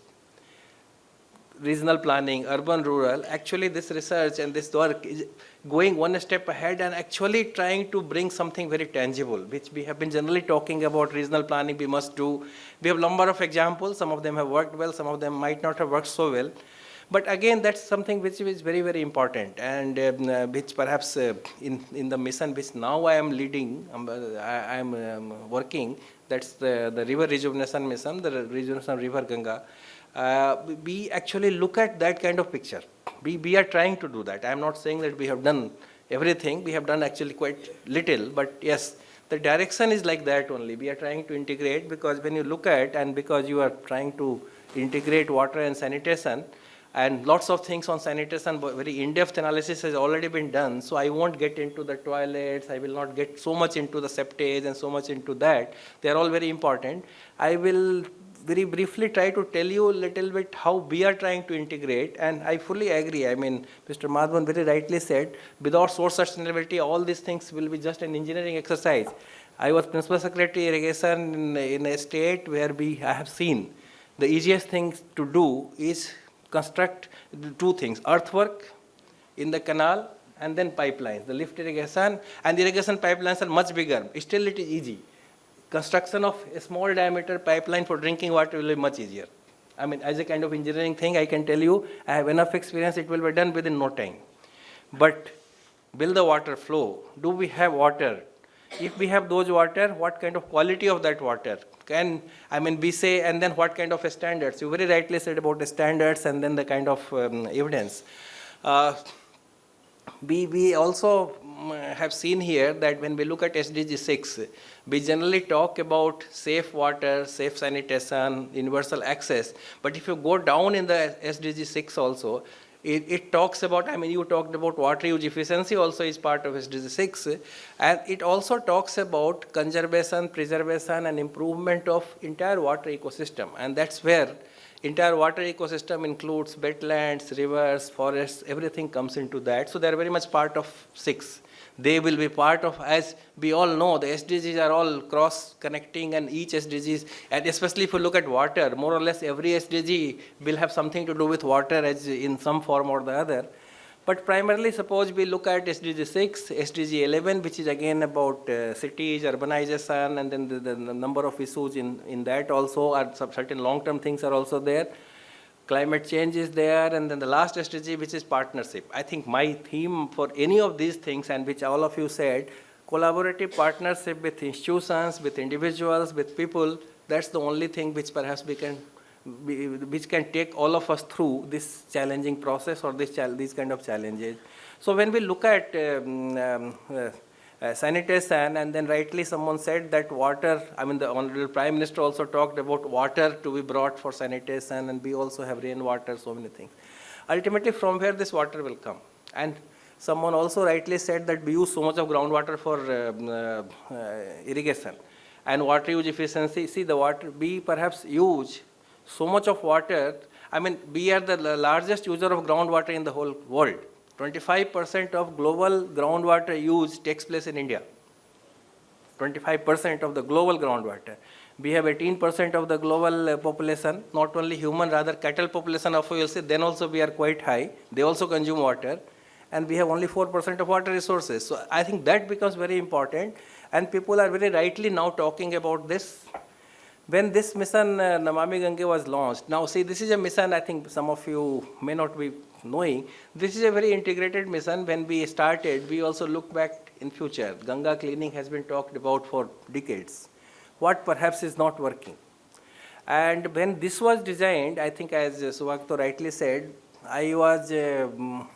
regional planning, urban-rural, actually this research and this work is going one step ahead and actually trying to bring something very tangible, which we have been generally talking about. Regional planning we must do. We have a number of examples. Some of them have worked well, some of them might not have worked so well. But again, that's something which is very, very important, and which perhaps in the mission which now I am leading, I am working, that's the river rejuvenation mission, the rejuvenation of river Ganga. We actually look at that kind of picture. We are trying to do that. I am not saying that we have done everything. We have done actually quite little, but yes, the direction is like that only. We are trying to integrate, because when you look at, and because you are trying to integrate water and sanitation, and lots of things on sanitation, very in-depth analysis has already been done, so I won't get into the toilets, I will not get so much into the septage and so much into that. They are all very important. I will very briefly try to tell you a little bit how we are trying to integrate, and I fully agree. Mr. Madhavan very rightly said, without source sustainability, all these things will be just an engineering exercise. I was Principal Secretary Irrigation in a state where I have seen the easiest thing to do is construct two things: earthwork in the canal and then pipelines. The lift irrigation and irrigation pipelines are much bigger. Still it is easy. Construction of a small diameter pipeline for drinking water will be much easier. As a kind of engineering thing, I can tell you, I have enough experience, it will be done within no time. But will the water flow? Do we have water? If we have those water, what kind of quality of that water? We say, and then what kind of standards? You very rightly said about the standards and then the kind of evidence. we also have seen here that when we look at SDG 6, we generally talk about safe water, safe sanitation, universal access. But if you go down in the SDG 6 also, it talks about, I mean, you talked about water use efficiency also is part of SDG 6, and it also talks about conservation, preservation, and improvement of entire water ecosystem. And that's where entire water ecosystem includes wetlands, rivers, forests, everything comes into that. So they're very much part of 6. They will be part of, as we all know, the SDGs are all cross-connecting, and each SDGs, and especially if you look at water, more or less every SDG will have something to do with water as in some form or the other. But primarily, suppose we look at SDG 6, SDG 11, which is again about cities, urbanization, and then the number of issues in that also, are certain long-term things are also there. Climate change is there, and then the last SDG, which is partnership. I think my theme for any of these things, and which all of you said, collaborative partnership with institutions, with individuals, with people, that's the only thing which perhaps which can take all of us through this challenging process or these kind of challenges. So when we look at sanitation, and then rightly someone said that water, I mean the Honorable Prime Minister also talked about water to be brought for sanitation, and we also have rainwater, so many things. Ultimately, from where this water will come? And someone also rightly said that we use so much of groundwater for irrigation and water use efficiency. See, the water, we perhaps use so much of water. I mean, we are the largest user of groundwater in the whole world. 25% of global groundwater use takes place in India. 25% of the global groundwater. We have 18% of the global population, not only human, rather cattle population of you'll say, then also we are quite high. They also consume water. And we have only 4% of water resources. So I think that becomes very important. And people are very rightly now talking about this. When this mission Namami Gange was launched, now see, this is a mission I think some of you may not be knowing. This is a very integrated mission. When we started, we also look back in future. Ganga cleaning has been talked about for decades. What perhaps is not working. And when this was designed, I think as Subhagto rightly said, I was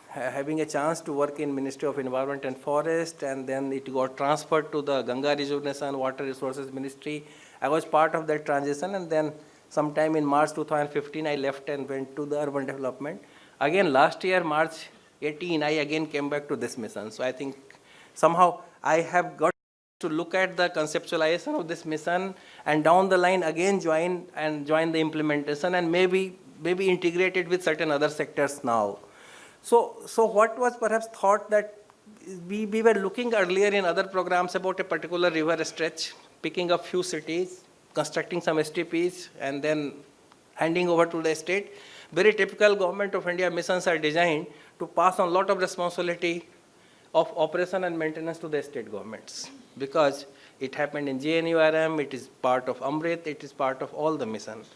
having a chance to work in Ministry of Environment and Forest, and then it got transferred to the Ganga Rejuvenation Water Resources Ministry. I was part of that transition, and then sometime in March 2015, I left and went to the urban development. Again, last year, March 18, I again came back to this mission. So I think somehow I have got to look at the conceptualization of this mission, and down the line again join the implementation, and maybe integrate it with certain other sectors now. So what was perhaps thought that we were looking earlier in other programs about a particular river stretch, picking up few cities, constructing some STPs, and then handing over to the state. Very typical Government of India missions are designed to pass on a lot of responsibility of operation and maintenance to the state governments, because it happened in JNURM, it is part of Amrit, it is part of all the missions.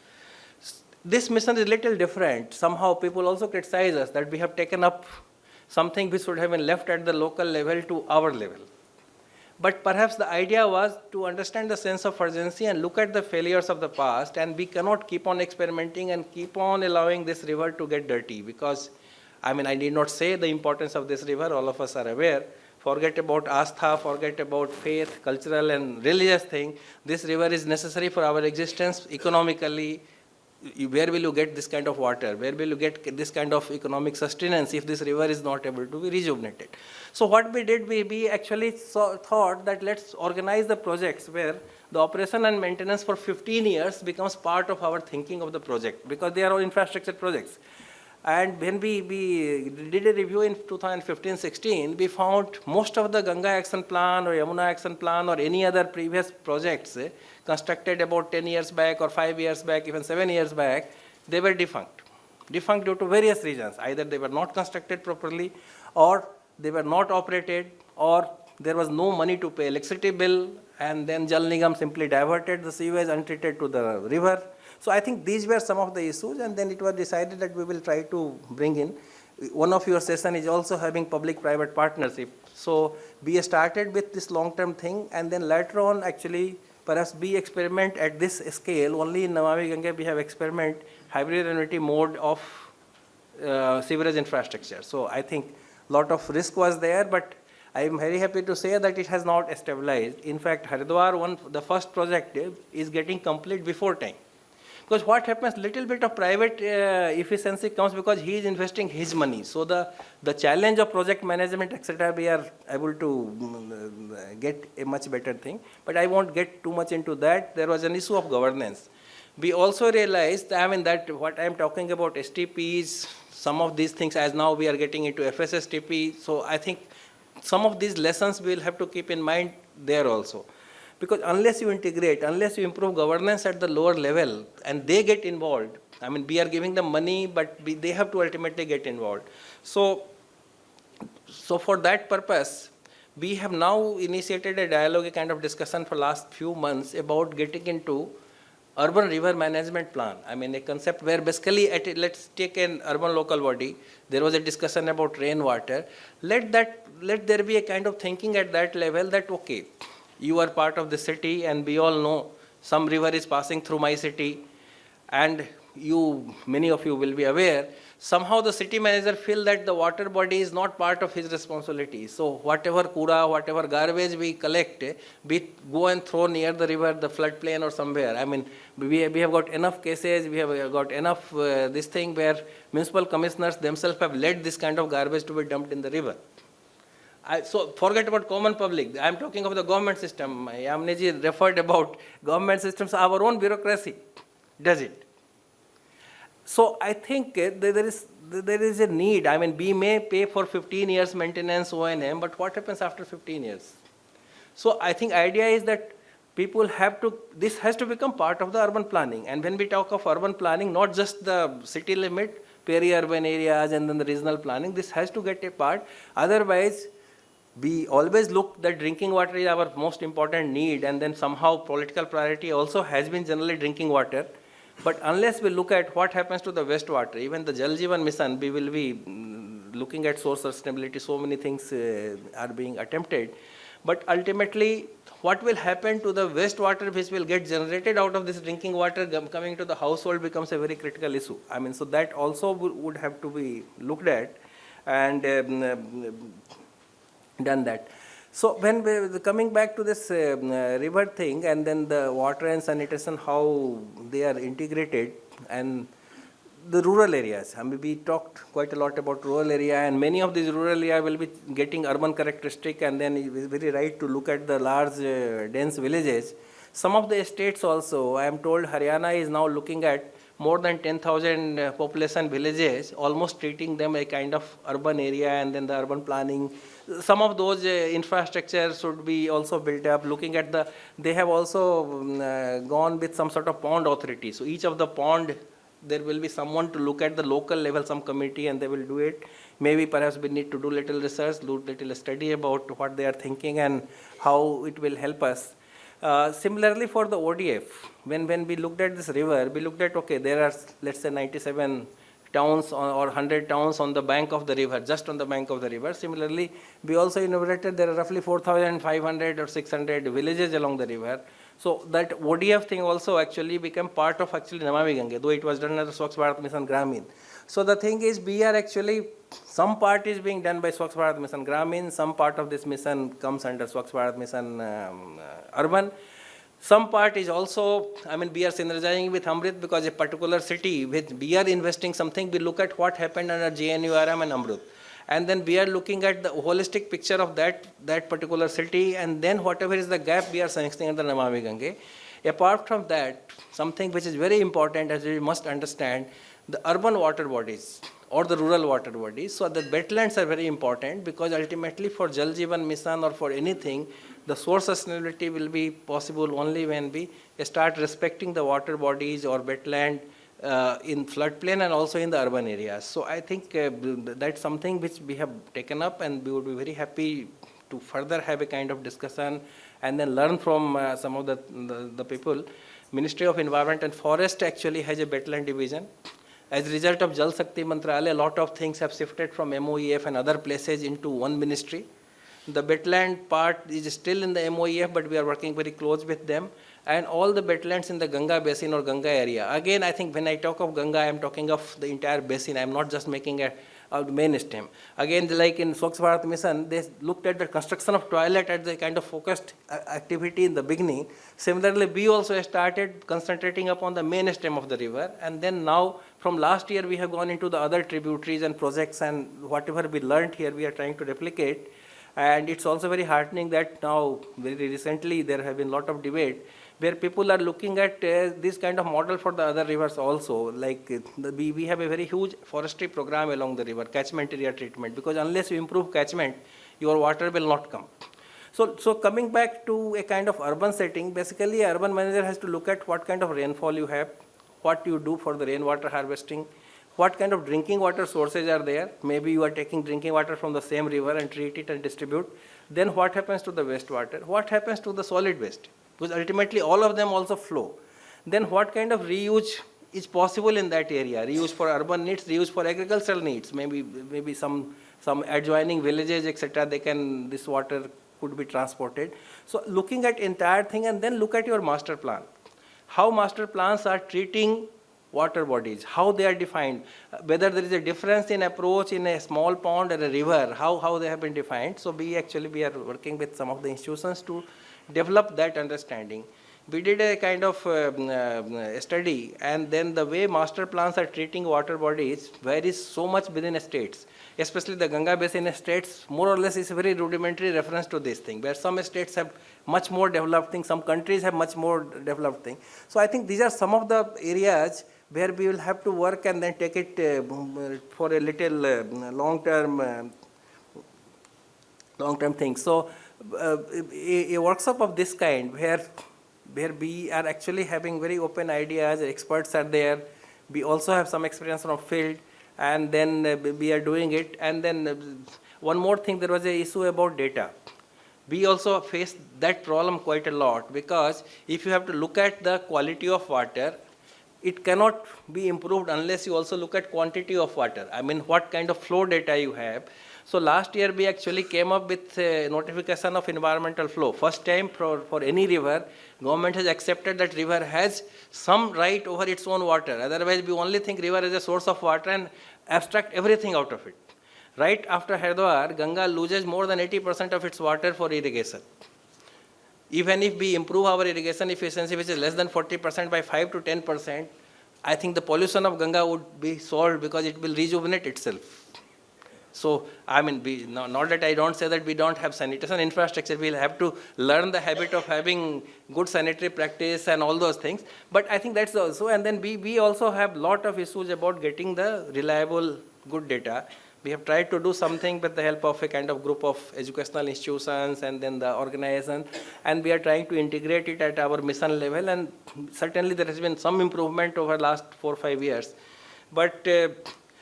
This mission is a little different. Somehow people also criticize us that we have taken up something which should have been left at the local level to our level. But perhaps the idea was to understand the sense of urgency and look at the failures of the past, and we cannot keep on experimenting and keep on allowing this river to get dirty, because, I mean, I need not say the importance of this river, all of us are aware. Forget about astha, forget about faith, cultural and religious thing. This river is necessary for our existence economically. Where will you get this kind of water? Where will you get this kind of economic sustenance if this river is not able to be rejuvenated? So what we did, we actually thought that let's organize the projects where the operation and maintenance for 15 years becomes part of our thinking of the project, because they are all infrastructure projects. And when we did a review in 2015-16, we found most of the Ganga Action Plan or Yamuna Action Plan or any other previous projects constructed about 10 years back or 5 years back, even 7 years back, they were defunct. Defunct due to various reasons. Either they were not constructed properly, or they were not operated, or there was no money to pay electricity bill, and then Jal Nigam simply diverted the sewage untreated to the river. So I think these were some of the issues, and then it was decided that we will try to bring in. One of your session is also having public-private partnership. So we started with this long-term thing, and then later on actually perhaps we experiment at this scale. Only in Namami Gange we have experiment hybrid annuity mode of sewerage infrastructure. So I think lot of risk was there, but I am very happy to say that it has not stabilized. In fact, Haridwar, the first project is getting complete before time. Because what happens, little bit of private efficiency comes because he is investing his money. So the challenge of project management, etc., we are able to get a much better thing. But I won't get too much into that. There was an issue of governance. We also realized, that what I am talking about STPs, some of these things, as now we are getting into FSSTP. So I think some of these lessons we will have to keep in mind there also. Because unless you integrate, unless you improve governance at the lower level, and they get involved, we are giving them money, but they have to ultimately get involved. So for that purpose, we have now initiated a dialogue, a kind of discussion for last few months about getting into urban river management plan. A concept where basically, let's take an urban local body. There was a discussion about rainwater. Let there be a kind of thinking at that level that, okay, you are part of the city, and we all know some river is passing through my city, and many of you will be aware, somehow the city manager feel that the water body is not part of his responsibility. So whatever kura, whatever garbage we collect, we go and throw near the river, the floodplain or somewhere. We have got enough cases, we have got enough this thing where municipal commissioners themselves have led this kind of garbage to be dumped in the river. So forget about common public. I am talking of the government system. Yamneji referred about government systems. Our own bureaucracy does it. So I think there is a need. We may pay for 15 years maintenance O&M, but what happens after 15 years? So I think idea is that people this has to become part of the urban planning. And when we talk of urban planning, not just the city limit, peri-urban areas and then the regional planning, this has to get a part. Otherwise, we always look that drinking water is our most important need, and then somehow political priority also has been generally drinking water. But unless we look at what happens to the wastewater, even the Jal Jeevan Mission, we will be looking at source sustainability, so many things are being attempted. But ultimately, what will happen to the wastewater which will get generated out of this drinking water coming to the household becomes a very critical issue. So that also would have to be looked at and done that. So when we coming back to this river thing, and then the water and sanitation, how they are integrated, and the rural areas. We talked quite a lot about rural area, and many of these rural areas will be getting urban characteristic, and then it is very right to look at the large dense villages. Some of the states also, I am told Haryana is now looking at more than 10,000 population villages, almost treating them a kind of urban area, and then the urban planning. Some of those infrastructure should be also built up, looking at they have also gone with some sort of pond authority. So each of the pond, there will be someone to look at the local level, some committee, and they will do it. Maybe perhaps we need to do little research, do little study about what they are thinking and how it will help us. Similarly for the ODF, when we looked at this river, we looked at, okay, there are, let's say 97 towns or 100 towns on the bank of the river, just on the bank of the river. Similarly, we also enumerated there are roughly 4,500 or 600 villages along the river. So that ODF thing also actually became part of Namami Gange, though it was done as a Swachh Bharat Mission Gramin. So the thing is, we are actually, some part is being done by Swachh Bharat Mission Gramin, some part of this mission comes under Swachh Bharat Mission Urban. Some part is also, we are synergizing with Amrit because a particular city, we are investing something, we look at what happened under JNURM and Amrit. And then we are looking at the holistic picture of that particular city, and then whatever is the gap, we are sanctioning under Namami Gange. Apart from that, something which is very important, as we must understand, the urban water bodies or the rural water bodies. So the wetlands are very important, because ultimately for Jal Jeevan Mission or for anything, the source sustainability will be possible only when we start respecting the water bodies or wetland in floodplain and also in the urban areas. So I think that's something which we have taken up, and we would be very happy to further have a kind of discussion and then learn from some of the people. Ministry of Environment and Forest actually has a wetland division. As a result of Jal Shakti Mantralaya, a lot of things have shifted from MOEF and other places into one ministry. The wetland part is still in the MOEF, but we are working very close with them. And all the wetlands in the Ganga basin or Ganga area. Again, I think when I talk of Ganga, I am talking of the entire basin. I am not just making a the main stem. Again, like in Swachh Bharat Mission, they looked at the construction of toilet as the kind of focused activity in the beginning. Similarly, we also started concentrating upon the main stem of the river, and then now from last year we have gone into the other tributaries and projects, and whatever we learned here we are trying to replicate. And it's also very heartening that now very recently there have been a lot of debate where people are looking at this kind of model for the other rivers also. Like we have a very huge forestry program along the river, catchment area treatment, because unless you improve catchment, your water will not come. So coming back to a kind of urban setting, basically urban manager has to look at what kind of rainfall you have, what you do for the rainwater harvesting, what kind of drinking water sources are there. Maybe you are taking drinking water from the same river and treat it and distribute. Then what happens to the wastewater? What happens to the solid waste? Because ultimately all of them also flow. Then what kind of reuse is possible in that area? Reuse for urban needs, reuse for agricultural needs. Maybe some adjoining villages, etc. This water could be transported. So looking at entire thing, and then look at your master plan. How master plans are treating water bodies, how they are defined, whether there is a difference in approach in a small pond or a river, how they have been defined. So we are working with some of the institutions to develop that understanding. We did a kind of study, and then the way master plans are treating water bodies varies so much within states, especially the Ganga Basin states. More or less is a very rudimentary reference to this thing, where some states have much more developed things, some countries have much more developed things. So I think these are some of the areas where we will have to work and then take it for a little long-term thing. So a workshop of this kind where we are actually having very open ideas, experts are there, we also have some experience from field, and then we are doing it. And then one more thing, there was an issue about data. We also faced that problem quite a lot, because if you have to look at the quality of water, it cannot be improved unless you also look at quantity of water. I mean, what kind of flow data you have. So last year we actually came up with a notification of environmental flow. First time for any river, government has accepted that river has some right over its own water. Otherwise, we only think river is a source of water and abstract everything out of it. Right after Haridwar, Ganga loses more than 80% of its water for irrigation. Even if we improve our irrigation efficiency, which is less than 40% by 5 to 10%, I think the pollution of Ganga would be solved because it will rejuvenate itself. So, I mean, not that I don't say that we don't have sanitation infrastructure, we'll have to learn the habit of having good sanitary practice and all those things. But I think that's also, and then we also have lot of issues about getting the reliable, good data. We have tried to do something with the help of a kind of group of educational institutions and then the organization, and we are trying to integrate it at our mission level, and certainly there has been some improvement over the last 4 or 5 years. But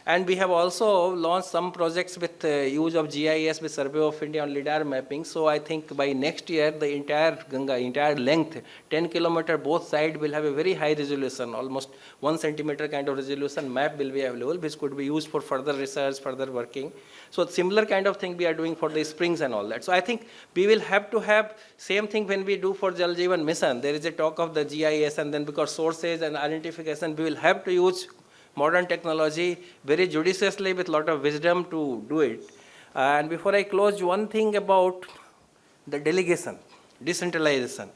and we have also launched some projects with use of GIS with Survey of India on LIDAR mapping. So I think by next year, the entire Ganga, entire length, 10 kilometer both sides will have a very high resolution, almost 1 centimeter kind of resolution map will be available, which could be used for further research, further working. So similar kind of thing we are doing for the springs and all that. So I think we will have to have same thing when we do for Jal Jeevan Mission. There is a talk of the GIS, and then because sources and identification, we will have to use modern technology very judiciously with a lot of wisdom to do it. And before I close, one thing about the delegation, decentralization.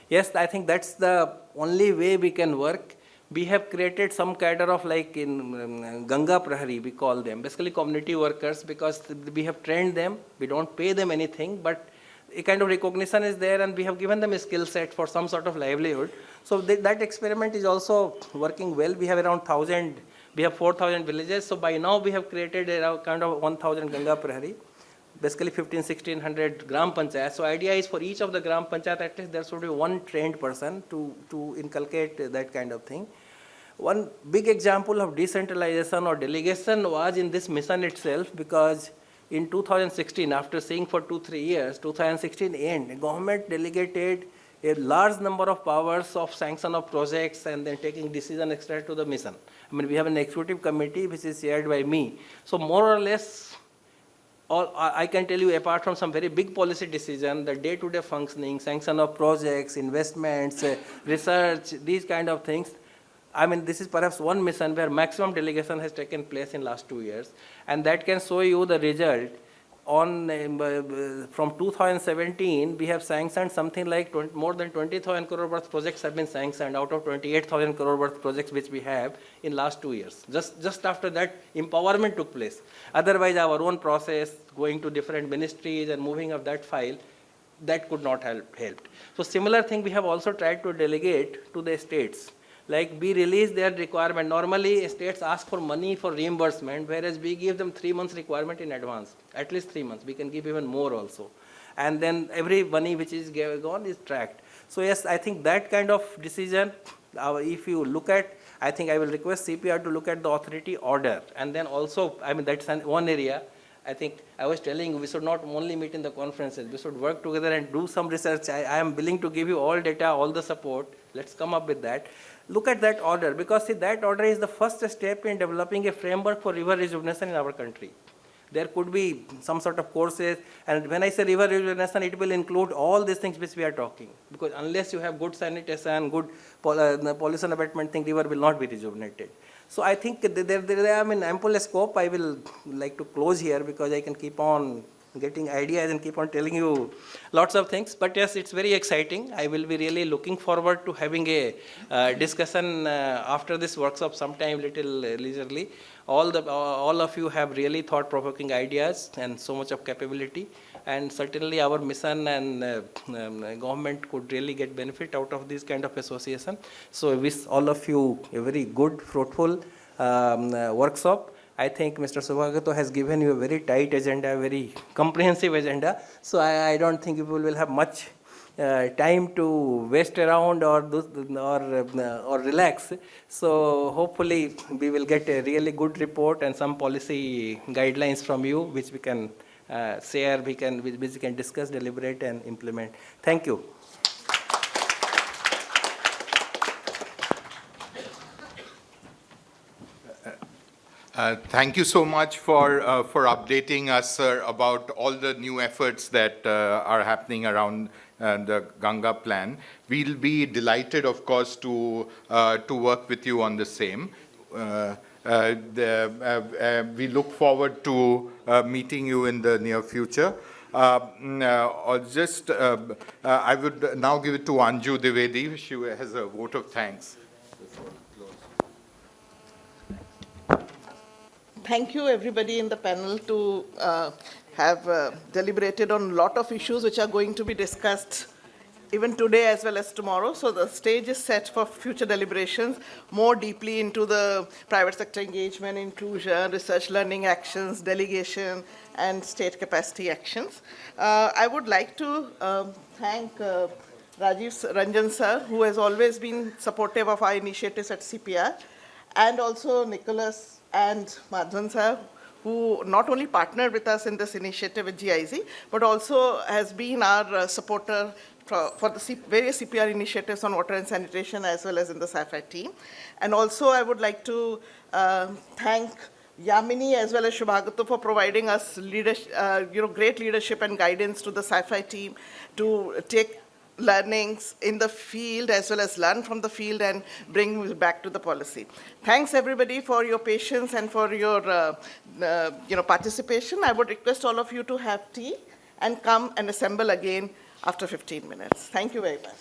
Yes, I think that's the only way we can work. We have created some kind of like in Ganga Prahari, we call them, basically community workers, because we have trained them. We don't pay them anything, but a kind of recognition is there, and we have given them a skill set for some sort of livelihood. So that experiment is also working well. We have around 1,000, we have 4,000 villages. So by now we have created a kind of 1,000 Ganga Prahari, basically 1,500-1,600 Gram Panchayat. So idea is for each of the Gram Panchayat, at least there should be one trained person to inculcate that kind of thing. One big example of decentralization or delegation was in this mission itself, because in 2016, after seeing for 2-3 years, 2016 end, government delegated a large number of powers of sanction of projects and then taking decision extra to the mission. I mean, we have an executive committee which is chaired by me. So more or less, all I can tell you, apart from some very big policy decision, the day-to-day functioning, sanction of projects, investments, research, these kind of things, I mean, this is perhaps one mission where maximum delegation has taken place in last 2 years, and that can show you the result. From 2017, we have sanctioned something like more than 20,000 crore worth projects have been sanctioned out of 28,000 crore worth projects which we have in last 2 years. Just after that, empowerment took place. Otherwise, our own process, going to different ministries and moving of that file, that could not have helped. So similar thing we have also tried to delegate to the states. Like we release their requirement. Normally, states ask for money for reimbursement, whereas we give them 3 months requirement in advance, at least 3 months. We can give even more also. And then every money which is gone is tracked. So yes, I think that kind of decision, if you look at, I think I will request CPR to look at the authority order. And then also, I mean, that's one area. I think I was telling you, we should not only meet in the conferences, we should work together and do some research. I am willing to give you all data, all the support. Let's come up with that. Look at that order, because see, that order is the first step in developing a framework for river rejuvenation in our country. There could be some sort of courses, and when I say river rejuvenation, it will include all these things which we are talking. Because unless you have good sanitation, good pollution abatement thing, river will not be rejuvenated. So I think there are ample scope. I will like to close here because I can keep on getting ideas and keep on telling you lots of things. But yes, it's very exciting. I will be really looking forward to having a discussion after this workshop sometime little leisurely. All of you have really thought-provoking ideas and so much of capability. And certainly our mission and government could really get benefit out of this kind of association. So I wish all of you a very good, fruitful workshop. I think Mr. Subhagato has given you a very tight agenda, very comprehensive agenda. So I don't think people will have much time to waste around or relax. So hopefully we will get a really good report and some policy guidelines from you, which we can share, which we can discuss, deliberate, and implement. Thank you. Thank you so much for updating us, sir, about all the new efforts that are happening around the Ganga plan. We'll be delighted, of course, to work with you on the same. We look forward to meeting you in the near future. I would now give it to Anju Dwivedi. She has a vote of thanks. Thank you, everybody in the panel, to have deliberated on a lot of issues which are going to be discussed even today as well as tomorrow. So the stage is set for future deliberations, more deeply into the private sector engagement, inclusion, research learning actions, delegation, and state capacity actions. I would like to thank Rajiv Ranjan sir, who has always been supportive of our initiatives at CPR, and also Nicholas and Madhavan sir, who not only partnered with us in this initiative with GIZ, but also has been our supporter for the various CPR initiatives on water and sanitation, as well as in the SAFI team. And also I would like to thank Yamini as well as Shubhagato for providing us leadership, great leadership and guidance to the SAFI team to take learnings in the field as well as learn from the field and bring back to the policy. Thanks everybody for your patience and for your participation. I would request all of you to have tea and come and assemble again after 15 minutes. Thank you very much.